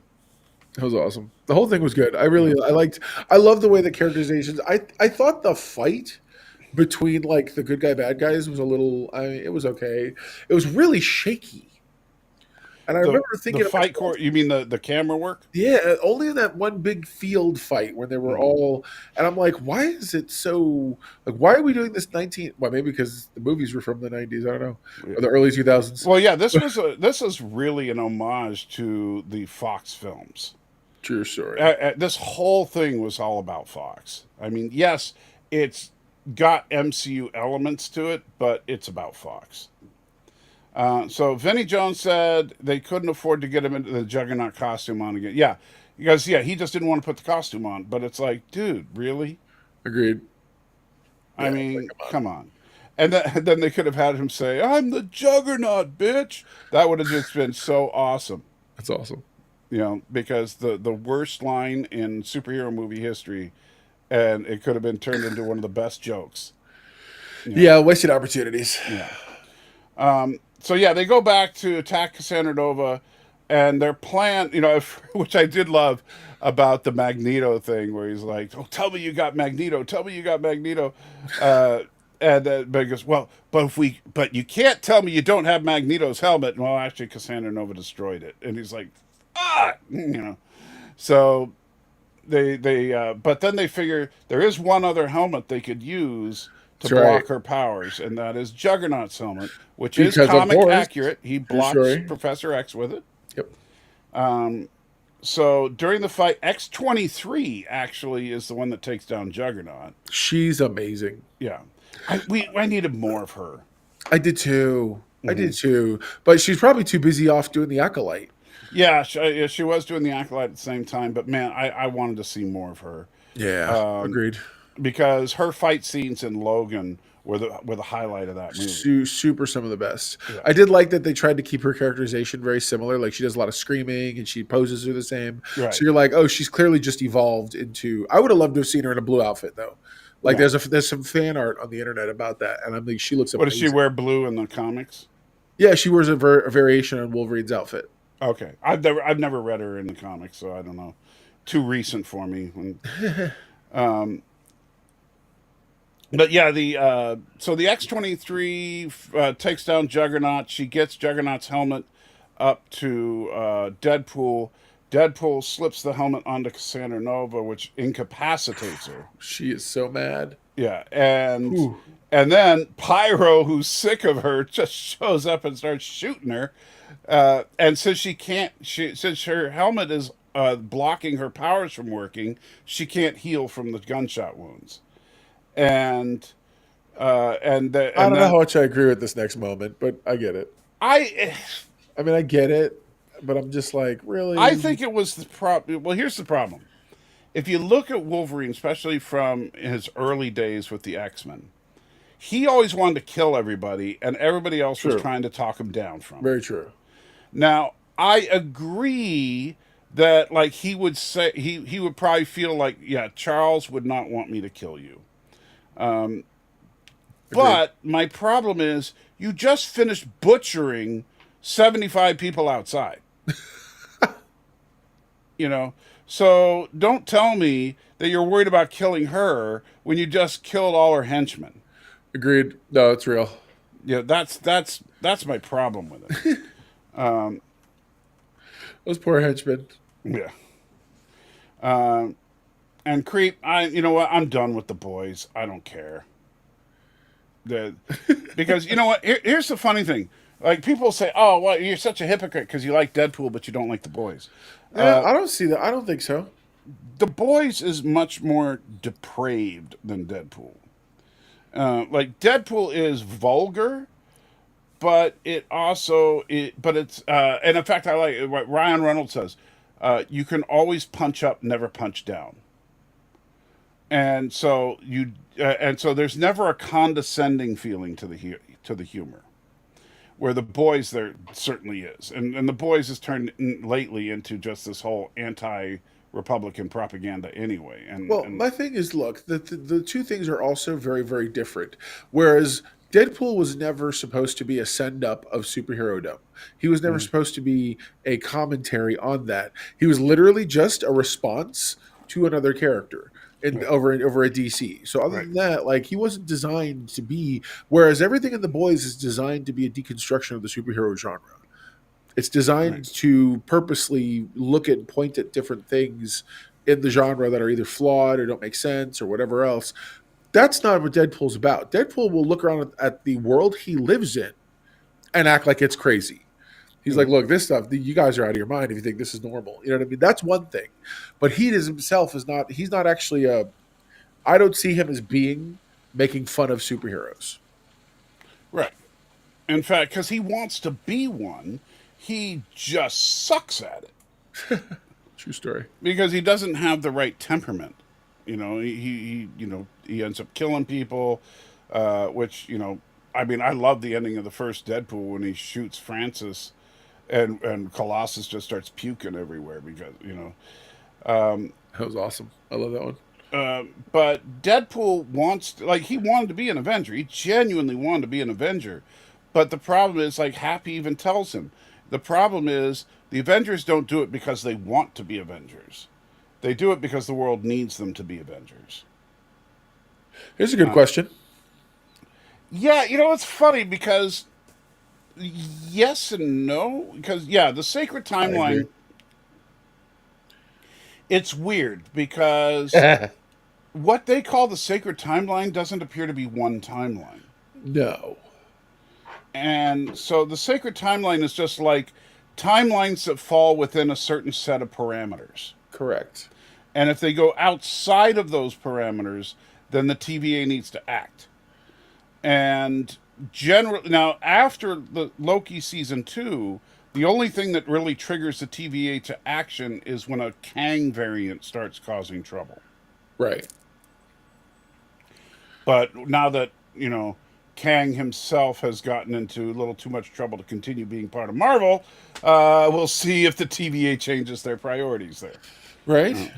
was awesome. The whole thing was good. I love the way the characterizations. I thought the fight between like the good guy bad guys was a little. I mean, it was okay. It was really shaky. And I remember The thinking to fight myself, core. You mean the camera work? yeah, only in that one big field fight where they were all, and I'm like, why is it so, like, why are we doing this 19, well, maybe because the movies were from the 90s, I don't know, or the early 2000s. Well, yeah, this is really an homage to the Fox films. True story. This whole thing was all about Fox. I mean, yes, it's got MCU elements to it, but it's about Fox. So Vinnie Jones said they couldn't afford to get him into the Juggernaut costume on again. Yeah, because he just didn't want to put the costume on. But it's like, dude, really? Agreed. I Yeah, mean, like, come on. And then they could have had him say, "I'm the Juggernaut, bitch." That would have just been so awesome. that's awesome. Because the worst line in superhero movie history, and it could have been turned into one of the best jokes. Yeah, wasted opportunities. Yeah. So yeah, they go back to attack Cassandra Nova, and their plan, which I did love about the Magneto thing, where he's like, "Oh, tell me you got Magneto. Tell me you got Magneto." And then but he goes, "Well, but you can't tell me you don't have Magneto's helmet." Well, actually, Cassandra Nova destroyed it, and he's like, "Ah," So but then they figure there is one other helmet they could use to That's block right. her powers, and that is Juggernaut's helmet, which Because, is of comic course, accurate. He blocks story. Professor X with it. Yep. So during the fight, X-23 actually is the one that takes down Juggernaut. She's amazing. Yeah, I needed more of her. I did too. I did too. But she's probably too busy off doing the Acolyte. Yeah, she was doing the Acolyte at the same time, but man, I wanted to see more of her. Yeah, agreed. Because her fight scenes in Logan were the highlight of that movie. Super, some of the best. Yeah. I did like that they tried to keep her characterization very similar. Like, she does a lot of screaming and she poses are the same. Right. So you're like, oh, she's clearly just evolved into. I would have loved to have seen her in a blue outfit though. Like, Yeah. there's some fan art on the internet about that, and I'm like, she looks What amazing. does she wear blue in the comics? Yeah, she wears a variation on Wolverine's outfit. Okay, I've never read her in the comics, so I don't know. Too recent for me. But yeah, so the X-23 takes down Juggernaut. She gets Juggernaut's helmet up to Deadpool. Deadpool slips the helmet onto Cassandra Nova, which incapacitates her. She is so mad. Yeah, and then Pyro, who's sick of her, just shows up and starts shooting her. And since since her helmet is blocking her powers from working, she can't heal from the gunshot wounds. And I don't know how much I agree with this next moment, but I get it. I mean, I get it, but I'm just like, really? I think it was the problem. Well, here's the problem. If you look at Wolverine, especially from his early days with the X-Men, he always wanted to kill everybody, and everybody else was trying to talk him down from it. Very true. Now, I agree that, like, he would say, he would probably feel like, yeah, Charles would not want me to kill you. But my problem is, you just finished butchering 75 people outside. So don't tell me that you're worried about killing her when you just killed all her henchmen. Agreed. No, it's real. Yeah, that's my problem with it. Those poor henchmen. Yeah. And Creep, you know what? I'm done with the boys. I don't care. Because you know what? Here's the funny thing. Like, people say, "Oh, well, you're such a hypocrite because you like Deadpool, but you don't like the boys." I don't see that. I don't think so. The boys is much more depraved than Deadpool. Like, Deadpool is vulgar, but it's and in fact, I like what Ryan Reynolds says. You can always punch up, never punch down. And so there's never a condescending feeling to the humor. Where the boys, there certainly is, and the boys has turned lately into just this whole anti-Republican propaganda anyway. My thing is, look, the two things are also very, very different. Whereas Deadpool was never supposed to be a send-up of superhero-dom. He was never supposed to be a commentary on that. He was literally just a response to another character. Over a DC. So other than that, like, he wasn't designed to be. Whereas everything in The Boys is designed to be a deconstruction of the superhero genre. It's designed Right. to purposely look at and point at different things in the genre that are either flawed or don't make sense or whatever else. That's not what Deadpool's about. Deadpool will look around at the world he lives in and act like it's crazy. He's like, look, this stuff, you guys are out of your mind if you think this is normal. You know what I mean? That's one thing. But he is himself is not, he's not actually I don't see him as being making fun of superheroes. Right. In fact, because he wants to be one, he just sucks at it True story. because he doesn't have the right temperament. He ends up killing people, which I mean, I love the ending of the first Deadpool when he shoots Francis, and Colossus just starts puking everywhere because That was awesome. I love that one. But Deadpool he wanted to be an Avenger. He genuinely wanted to be an Avenger. But the problem is, like Happy even tells him, the problem is the Avengers don't do it because they want to be Avengers. They do it because the world needs them to be Avengers. Here's a good question. Yeah, it's funny because yes and no. Because, the sacred timeline, it's weird because what they call the sacred timeline doesn't appear to be one timeline. No. And so the sacred timeline is just like timelines that fall within a certain set of parameters. Correct. And if they go outside of those parameters, then the TVA needs to act. And generally, now after the Loki season 2, the only thing that really triggers the TVA to action is when a Kang variant starts causing trouble. Right. But now that, Kang himself has gotten into a little too much trouble to continue being part of Marvel, we'll see if the TVA changes their priorities there. Right.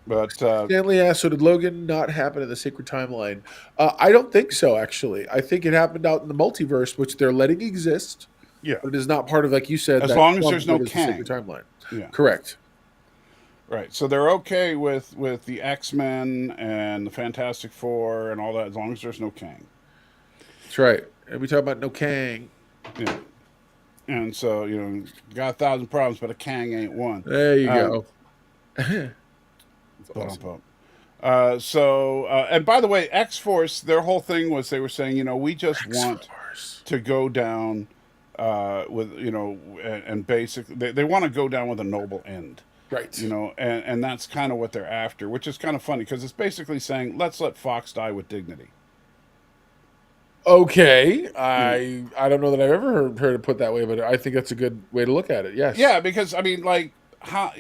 But Stanley asked, so did Logan not happen in the sacred timeline? I don't think so, actually. I think it happened out in the multiverse, which they're letting exist. Yeah. But it is not part of, like you said, as that long as there's no the Kang. sacred timeline. Yeah. Correct. Right. So they're okay with the X-Men and the Fantastic Four and all that as long as there's no Kang. That's right. And we talk about no Kang. Yeah. And so, got 1,000 problems, but a Kang ain't one. There you go. Awesome. And by the way, X-Force, their whole thing was they were saying, we just want to go down and basically they want to go down with a noble end. Right. And that's kind of what they're after, which is kind of funny because it's basically saying, let's let Fox die with dignity. Okay. I don't know that I've ever heard it put that way, but I think that's a good way to look at it. Yes. Yeah, because, I mean, like, how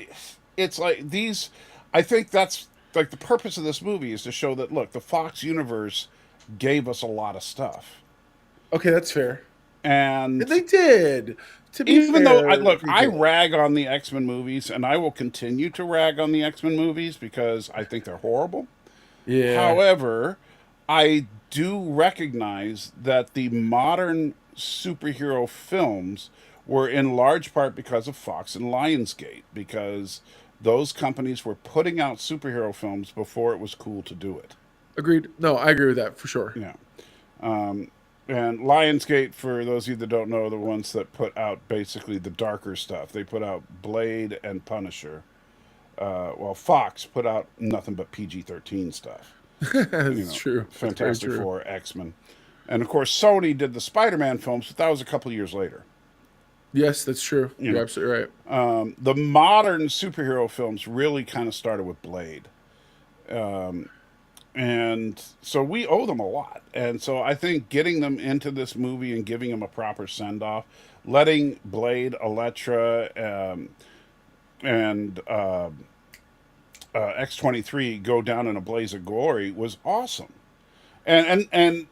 it's like these, I think that's, like, the purpose of this movie is to show that, look, the Fox universe gave us a lot of stuff. Okay, that's fair. And they did. To be even fair, though, I rag on the X-Men movies, and I will continue to rag on the X-Men movies because I think they're horrible. Yeah. However, I do recognize that the modern superhero films were in large part because of Fox and Lionsgate, because those companies were putting out superhero films before it was cool to do it. Agreed. No, I agree with that for sure. Yeah. And Lionsgate, for those of you that don't know, are the ones that put out basically the darker stuff. They put out Blade and Punisher. While Fox put out nothing but PG-13 stuff. That's true. Fantastic Four, X-Men. And of course, Sony did the Spider-Man films, but that was a couple of years later. Yes, that's true. You're absolutely right. The modern superhero films really kind of started with Blade. And so we owe them a lot. And so I think getting them into this movie and giving them a proper send-off, letting Blade, Elektra, and X-23 go down in a blaze of glory was awesome. And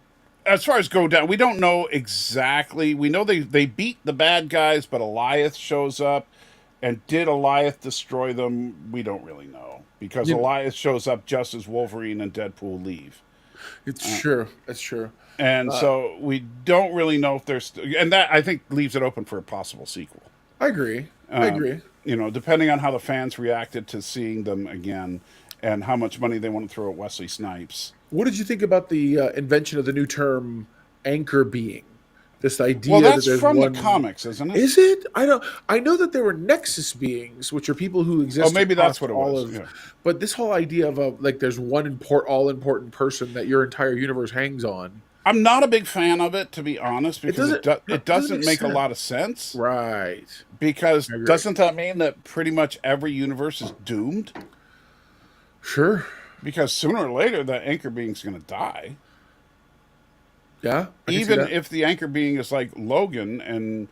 as far as go down, we don't know exactly. We know they beat the bad guys, but Eliath shows up. And did Eliath destroy them? We don't really know. Because Eliath shows up just as Wolverine and Deadpool leave. It's true. It's true. And so we don't really know if there's... and that, I think, leaves it open for a possible sequel. I agree. Depending on how the fans reacted to seeing them again and how much money they want to throw at Wesley Snipes. What did you think about the invention of the new term anchor being? This idea Well, that that's there's from the one. comics, isn't it? Is it? I don't. I know that there were Nexus beings, which are people who Oh, exist maybe that's across what it all was. of. Yeah. But this whole idea of there's one all important person that your entire universe hangs on. I'm not a big fan of it, to be honest, It because doesn't. it It doesn't doesn't make make a sense. lot of sense. Right. Because I agree. doesn't that mean that pretty much every universe is doomed? Sure. Because sooner or later, the anchor being's going to die. Yeah. I can see Even that. if the anchor being is like Logan, and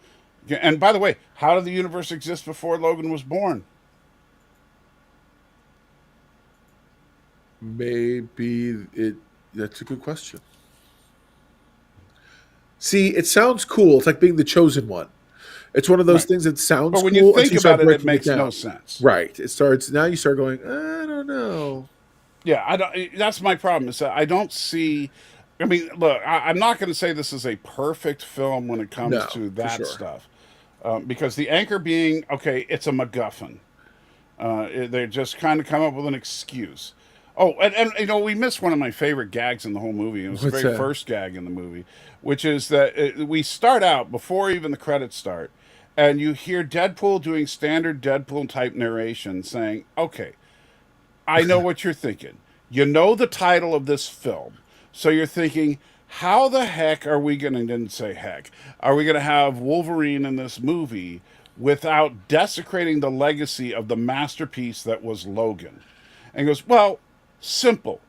by the way, how did the universe exist before Logan was born? Maybe it. That's a good question. See, it sounds cool. It's like being the chosen one. It's one of those Right. things that sounds But when you cool until think you start about it, it breaking it makes no down. sense. Right. It starts now. You start going. I don't know. Yeah, I don't. That's my problem. Is that I don't see. I mean, look, I'm not going to say this is a perfect film when it comes No, to for that sure. stuff, because the anchor being okay, it's a MacGuffin. They just kind of come up with an excuse. Oh, and you know, we missed one of my favorite gags in the whole movie. It was the What's very that? first gag in the movie, which is that we start out before even the credits start, and you hear Deadpool doing standard Deadpool type narration, saying, "Okay, I know what you're thinking. You know the title of this film. So you're thinking, how the heck are we going to, didn't say heck, are we going to have Wolverine in this movie without desecrating the legacy of the masterpiece that was Logan?" And he goes, well, simple.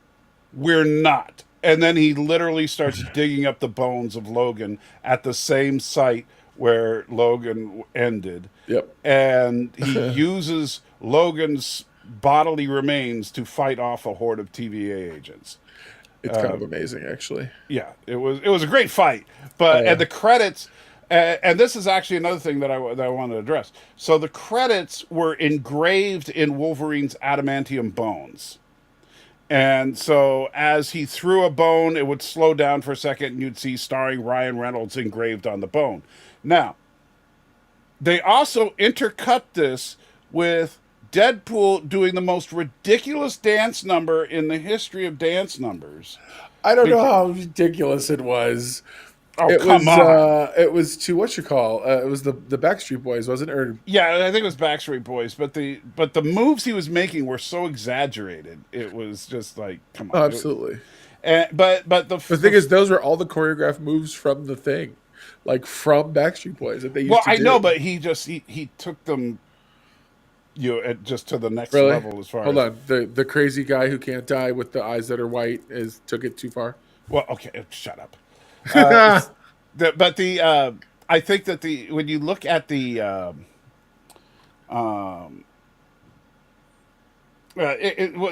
We're not. And then he literally starts digging up the bones of Logan at the same site where Logan ended. Yep. And he uses Logan's bodily remains to fight off a horde of TVA agents. It's kind of amazing, actually. Yeah, it was a great fight. But Yeah. and the credits, and this is actually another thing that I want to address. So the credits were engraved in Wolverine's adamantium bones. And so as he threw a bone, it would slow down for a second and you'd see starring Ryan Reynolds engraved on the bone. Now, they also intercut this with Deadpool doing the most ridiculous dance number in the history of dance numbers. I don't know how ridiculous it was. Oh, come on. It was to what you call it was the Backstreet Boys, wasn't it? Or Yeah, I think it was Backstreet Boys, but the moves he was making were so exaggerated. It was just like, come on. oh, absolutely. But The thing is, those were all the choreographed moves from the thing, like from Backstreet Boys that they used well, to I do. know, but he took them, just to the next Really? level as far Hold as. on, the crazy guy who can't die with the eyes that are white is took it too far. Well, okay, shut up. I think that when you look at the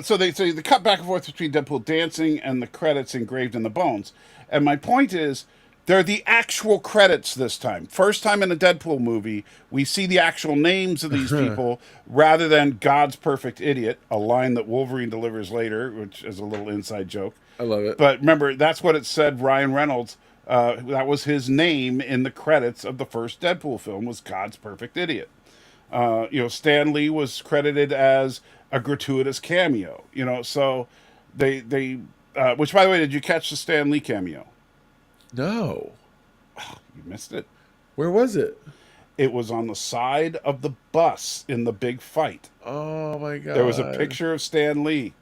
so they cut back and forth between Deadpool dancing and the credits engraved in the bones. And my point is, they're the actual credits this time. First time in a Deadpool movie, we see the actual names of these people rather than God's perfect idiot, a line that Wolverine delivers later, which is a little inside joke. I love it. But remember, that's what it said. Ryan Reynolds, that was his name in the credits of the first Deadpool film, was God's perfect idiot. Stan Lee was credited as a gratuitous cameo. So they which, by the way, did you catch the Stan Lee cameo? No, You missed it. where was it? It was on the side of the bus in the big fight. Oh my god, There was a picture of Stan Lee.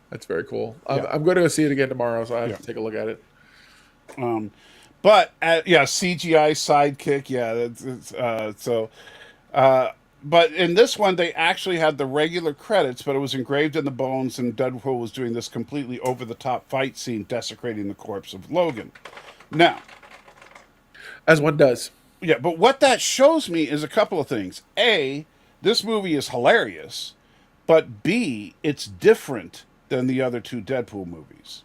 That's very cool. Yeah. I'm going to go see it again tomorrow, so I have Yeah. to take a look at it. But CGI sidekick, but in this one they actually had the regular credits, but it was engraved in the bones, and Deadpool was doing this completely over the top fight scene, desecrating the corpse of Logan. Now, As one does. yeah, but what that shows me is a couple of things. A, this movie is hilarious, but B, it's different than the other two Deadpool movies.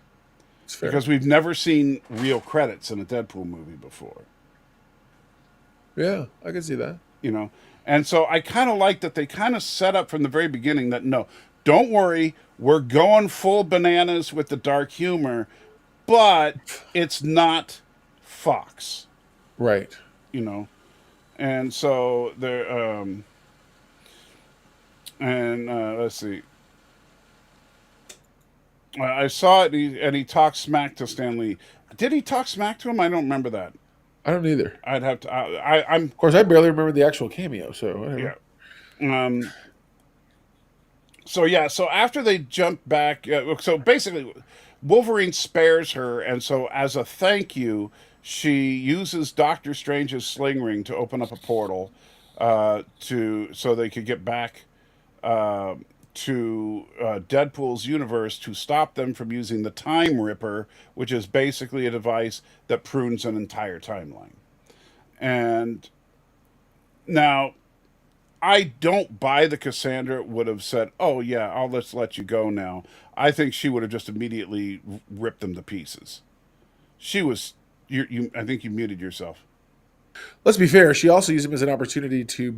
It's fair. Because we've never seen real credits in a Deadpool movie before. Yeah, I can see that. And so I kind of like that they kind of set up from the very beginning that, no, don't worry, we're going full bananas with the dark humor, but it's not Fox. Right. And so they're, let's see. I saw it, and he talked smack to Stan Lee. Did he talk smack to him? I don't remember that. I don't either. I'd have to. I'm Of course, I barely remember the actual cameo, so yeah. whatever. So yeah. So after they jump back, so basically, Wolverine spares her, and so as a thank you, she uses Doctor Strange's sling ring to open up a portal, to so they could get back uh, to Deadpool's universe to stop them from using the Time Ripper, which is basically a device that prunes an entire timeline. And now, I don't buy the Cassandra would have said, "Oh yeah, I'll let's let you go now." I think she would have just immediately ripped them to pieces. She was, you. I think you muted yourself. Let's be fair. She also used him as an opportunity to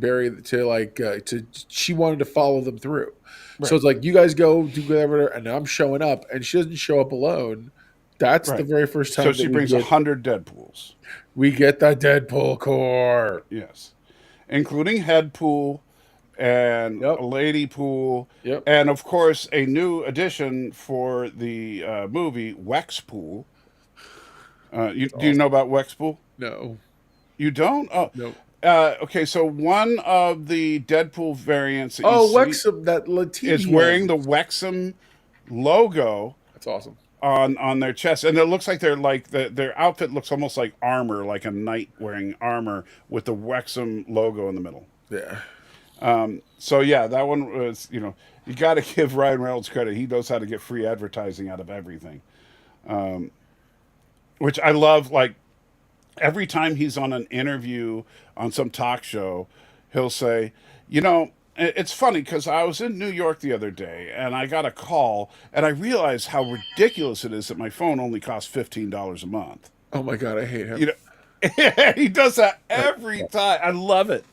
she wanted to follow them through. So Right. it's like, you guys go do whatever, and I'm showing up, and she doesn't show up alone. That's the Right. very first So time she that brings 100 Deadpools. we get that Deadpool core. Yes, including Headpool and Yep. Lady Pool, Yep. and of course a new addition for the movie, Wexpool. Do you Awesome. know about Wexpool? No. You don't? Oh, No. okay. So one of the Deadpool variants that you Oh, see Wexham, that Latina. is wearing the Wexham logo That's awesome. on their chest, and it looks like they're like their outfit looks almost like armor, like a knight wearing armor with the Wexham logo in the middle. Yeah. So yeah, that one was, you got to give Ryan Reynolds credit. He knows how to get free advertising out of everything, which I love. Like every time he's on an interview on some talk show, he'll say, it's funny because I was in New York the other day and I got a call and I realized how ridiculous it is that my phone only costs $15 a month. Oh my God, I hate him. You know, he does that every time. I love it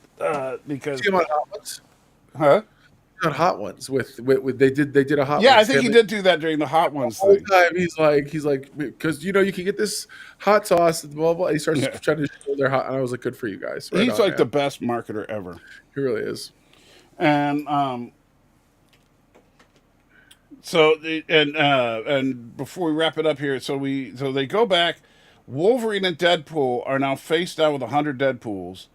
because, See him on Hot Ones. huh? On Hot Ones with they did a Hot Yeah, I Ones. think he did do that during the Hot Ones The whole thing. time he's like, because you can get this hot sauce and blah blah. He starts Yeah. trying to show their hot, and I was like, good for you guys. Right He's on, like the man. best marketer ever. He really is. And and before we wrap it up here, so they go back. Wolverine and Deadpool are now face down with 100 Deadpools,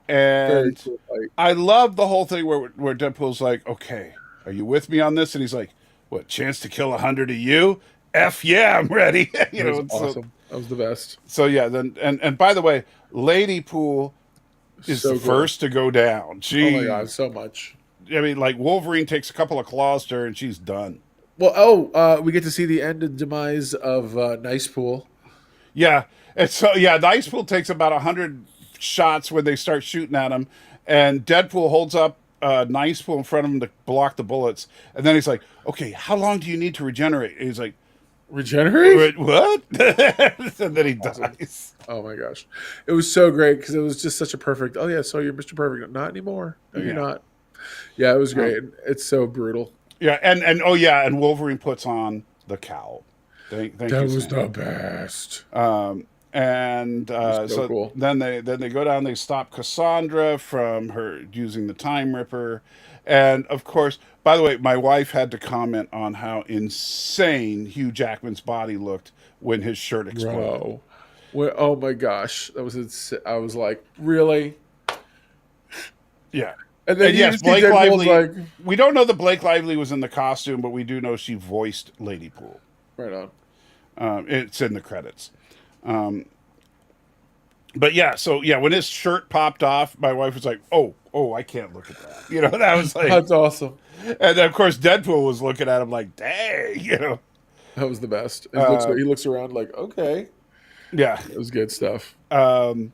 Very and cool fight. I love the whole thing where Deadpool's like, "Okay, are you with me on this?" And he's like, "What, chance to kill 100 of you? F yeah, I'm ready." That was awesome. That was the best. So yeah, then and by the way, Lady Pool is So the cool. first to go down. Oh my God, so much. I mean, like Wolverine takes a couple of claws to her and she's done. Well, we get to see the end and demise of Nice Pool. Yeah, and so yeah, the Ice Pool takes about 100 shots when they start shooting at him, and Deadpool holds up Nice Pool in front of him to block the bullets, and then he's like, "Okay, how long do you need to regenerate?" And he's like, Regenerate? "Wait, what?" And then he dies. Oh my gosh, it was so great because it was just such a perfect. Oh yeah, so you're Mr. Perfect. Not anymore. No, you're Yeah. not. Yeah, it was great. It's so brutal. Yeah, and oh yeah, and Wolverine puts on the cowl. Thank That you, was Sam. the best. And was so cool. then they go down. They stop Cassandra from her using the Time Ripper, and of course, by the way, my wife had to comment on how insane Hugh Jackman's body looked when his shirt exploded. Bro. Oh my gosh, that was I was like, really? Yeah. And then And you yes, just see Blake Deadpool's Lively. like, We don't know that Blake Lively was in the costume, but we do know she voiced Lady Pool. right on. It's in the credits. But yeah, so yeah, when his shirt popped off, my wife was like, "Oh, I can't look at that." That was like, That's awesome. and then of course Deadpool was looking at him like, "Dang," That was the best. He looks around like, okay, Yeah, it was good stuff. and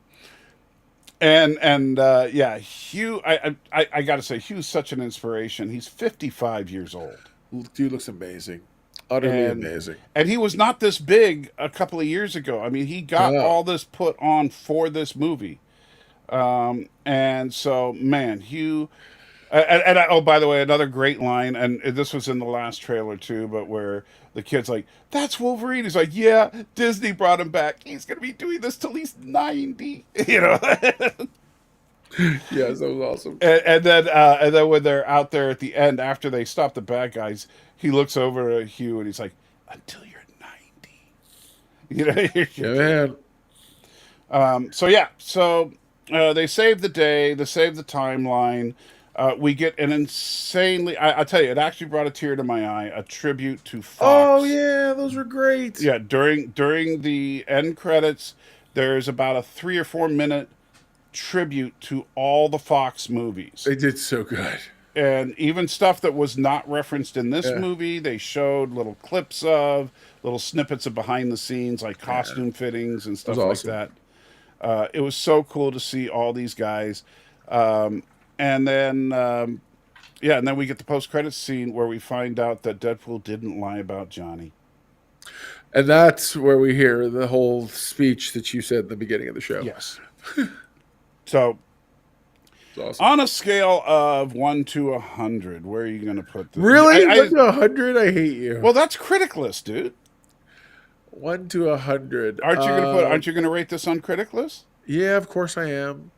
yeah, Hugh. I got to say, Hugh's such an inspiration. He's 55 years old. Dude looks amazing, utterly And amazing. and he was not this big a couple of years ago. I mean, he got No. all this put on for this movie. And so, man, Hugh. Oh, by the way, another great line, and this was in the last trailer too, but where the kid's like, "That's Wolverine." He's like, "Yeah, Disney brought him back. He's gonna be doing this till he's 90." Yes, that was awesome. And then when they're out there at the end after they stop the bad guys, he looks over at Hugh and he's like, until you're 90. Yeah, man. So they save the day. They save the timeline. We get an insanely. I'll tell you, it actually brought a tear to my eye. A tribute to Fox. Oh yeah, those were great. Yeah, during the end credits, there's about a 3 or 4 minute tribute to all the Fox movies. They did so good. And even stuff that was not referenced in this movie, they showed little clips of, little snippets of behind the scenes, like costume fittings and stuff like that. It was so cool to see all these guys. And then we get the post-credits scene where we find out that Deadpool didn't lie about Johnny. And that's where we hear the whole speech that you said at the beginning of the show. Yes. So, awesome. On a scale of 1 to 100, where are you going to put this? Really? 1 to 100? I hate you. Well, that's Criticless, dude. 1 to 100. Aren't you going to rate this on Criticless? Yeah, of course I am.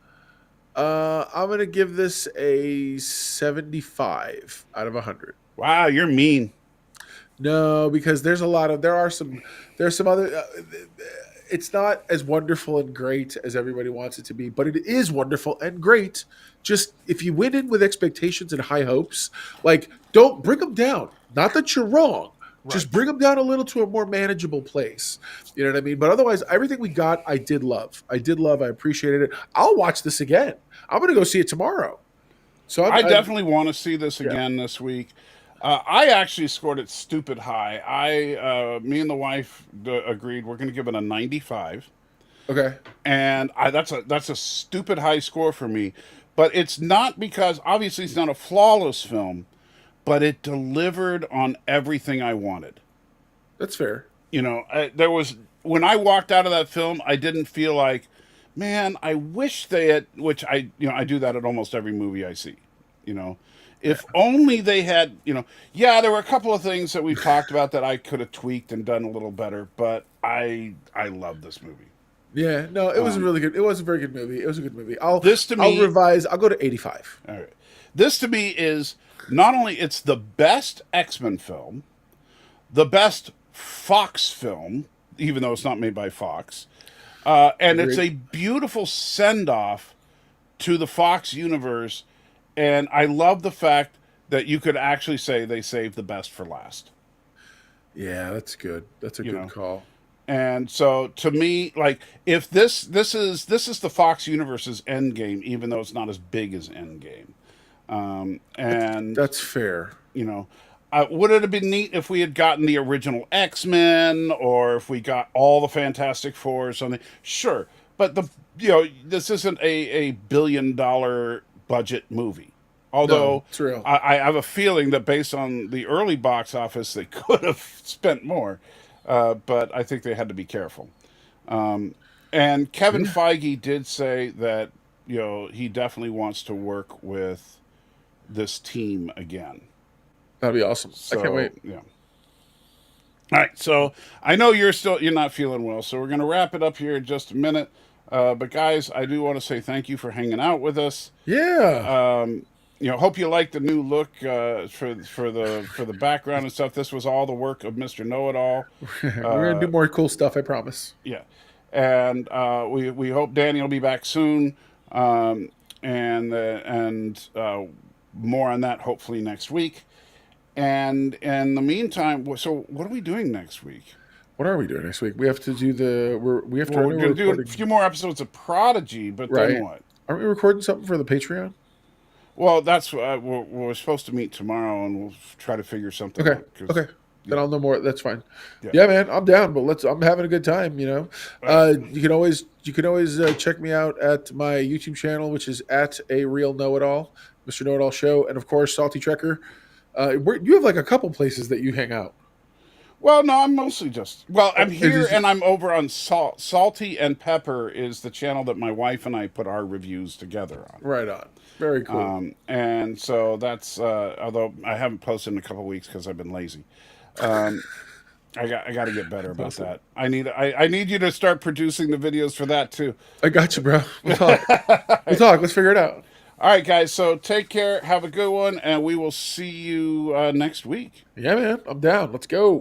I'm going to give this a 75 out of 100. Wow, you're mean. No, because there's some other. It's not as wonderful and great as everybody wants it to be, but it is wonderful and great. Just if you went in with expectations and high hopes, like don't bring them down. Not that you're wrong. Right. Just bring them down a little to a more manageable place. You know what I mean? But otherwise, everything we got, I did love. I appreciated it. I'll watch this again. I'm going to go see it tomorrow. So I definitely want to see this again this week. I actually scored it stupid high. Me and the wife agreed we're going to give it a 95. Okay. And that's a stupid high score for me. But it's not because, obviously, it's not a flawless film, but it delivered on everything I wanted. That's fair. When I walked out of that film, I didn't feel like, man, I wish they had, which I do that at almost every movie I see, If only they had, there were a couple of things that we've talked about that I could have tweaked and done a little better, but I love this movie. Yeah, no, it was really good. It was a very good movie. It was a good movie. I'll revise. I'll go to 85. All right. This to me is not only it's the best X-Men film, the best Fox film, even though it's not made by Fox, and it's a beautiful send-off to the Fox universe. And I love the fact that you could actually say they saved the best for last. Yeah, that's good. That's a good call. And so to me, like if this is the Fox universe's Endgame, even though it's not as big as Endgame. And that's fair. Would it have been neat if we had gotten the original X-Men or if we got all the Fantastic Four or something? Sure. But this isn't a $1 billion budget movie. Although it's real. I have a feeling that based on the early box office, they could have spent more. But I think they had to be careful. And Kevin Feige did say that, he definitely wants to work with this team again. That'd be awesome. So, I can't wait. Yeah. All right. So I know you're not feeling well, so we're going to wrap it up here in just a minute. But guys, I do want to say thank you for hanging out with us. Yeah. Hope you like the new look for the background and stuff. This was all the work of Mr. Know-It-All. We're gonna do more cool stuff, I promise. Yeah, and we hope Danny will be back soon, and more on that hopefully next week. And in the meantime, so what are we doing next week? What are we doing next week? We have to do we're going to do a few more episodes of Prodigy, but then what? Aren't we recording something for the Patreon? Well, that's we're supposed to meet tomorrow, and we'll try to figure something out. Okay. Then I'll know more. That's fine. Yeah, man, I'm down. But I'm having a good time. You can always check me out at my YouTube channel, which is at A Real Know It All, Mr. Know It All Show, and of course Salty Trekker. You have like a couple places that you hang out. Well, no, I'm mostly I'm here and I'm over on Salty and Pepper is the channel that my wife and I put our reviews together on. Right on. Very cool. And so that's, although I haven't posted in a couple of weeks because I've been lazy. I got to get better about that. I need you to start producing the videos for that too. I got you, bro. We'll talk. Let's figure it out. All right, guys. So take care. Have a good one. And we will see you next week. Yeah, man. I'm down. Let's go.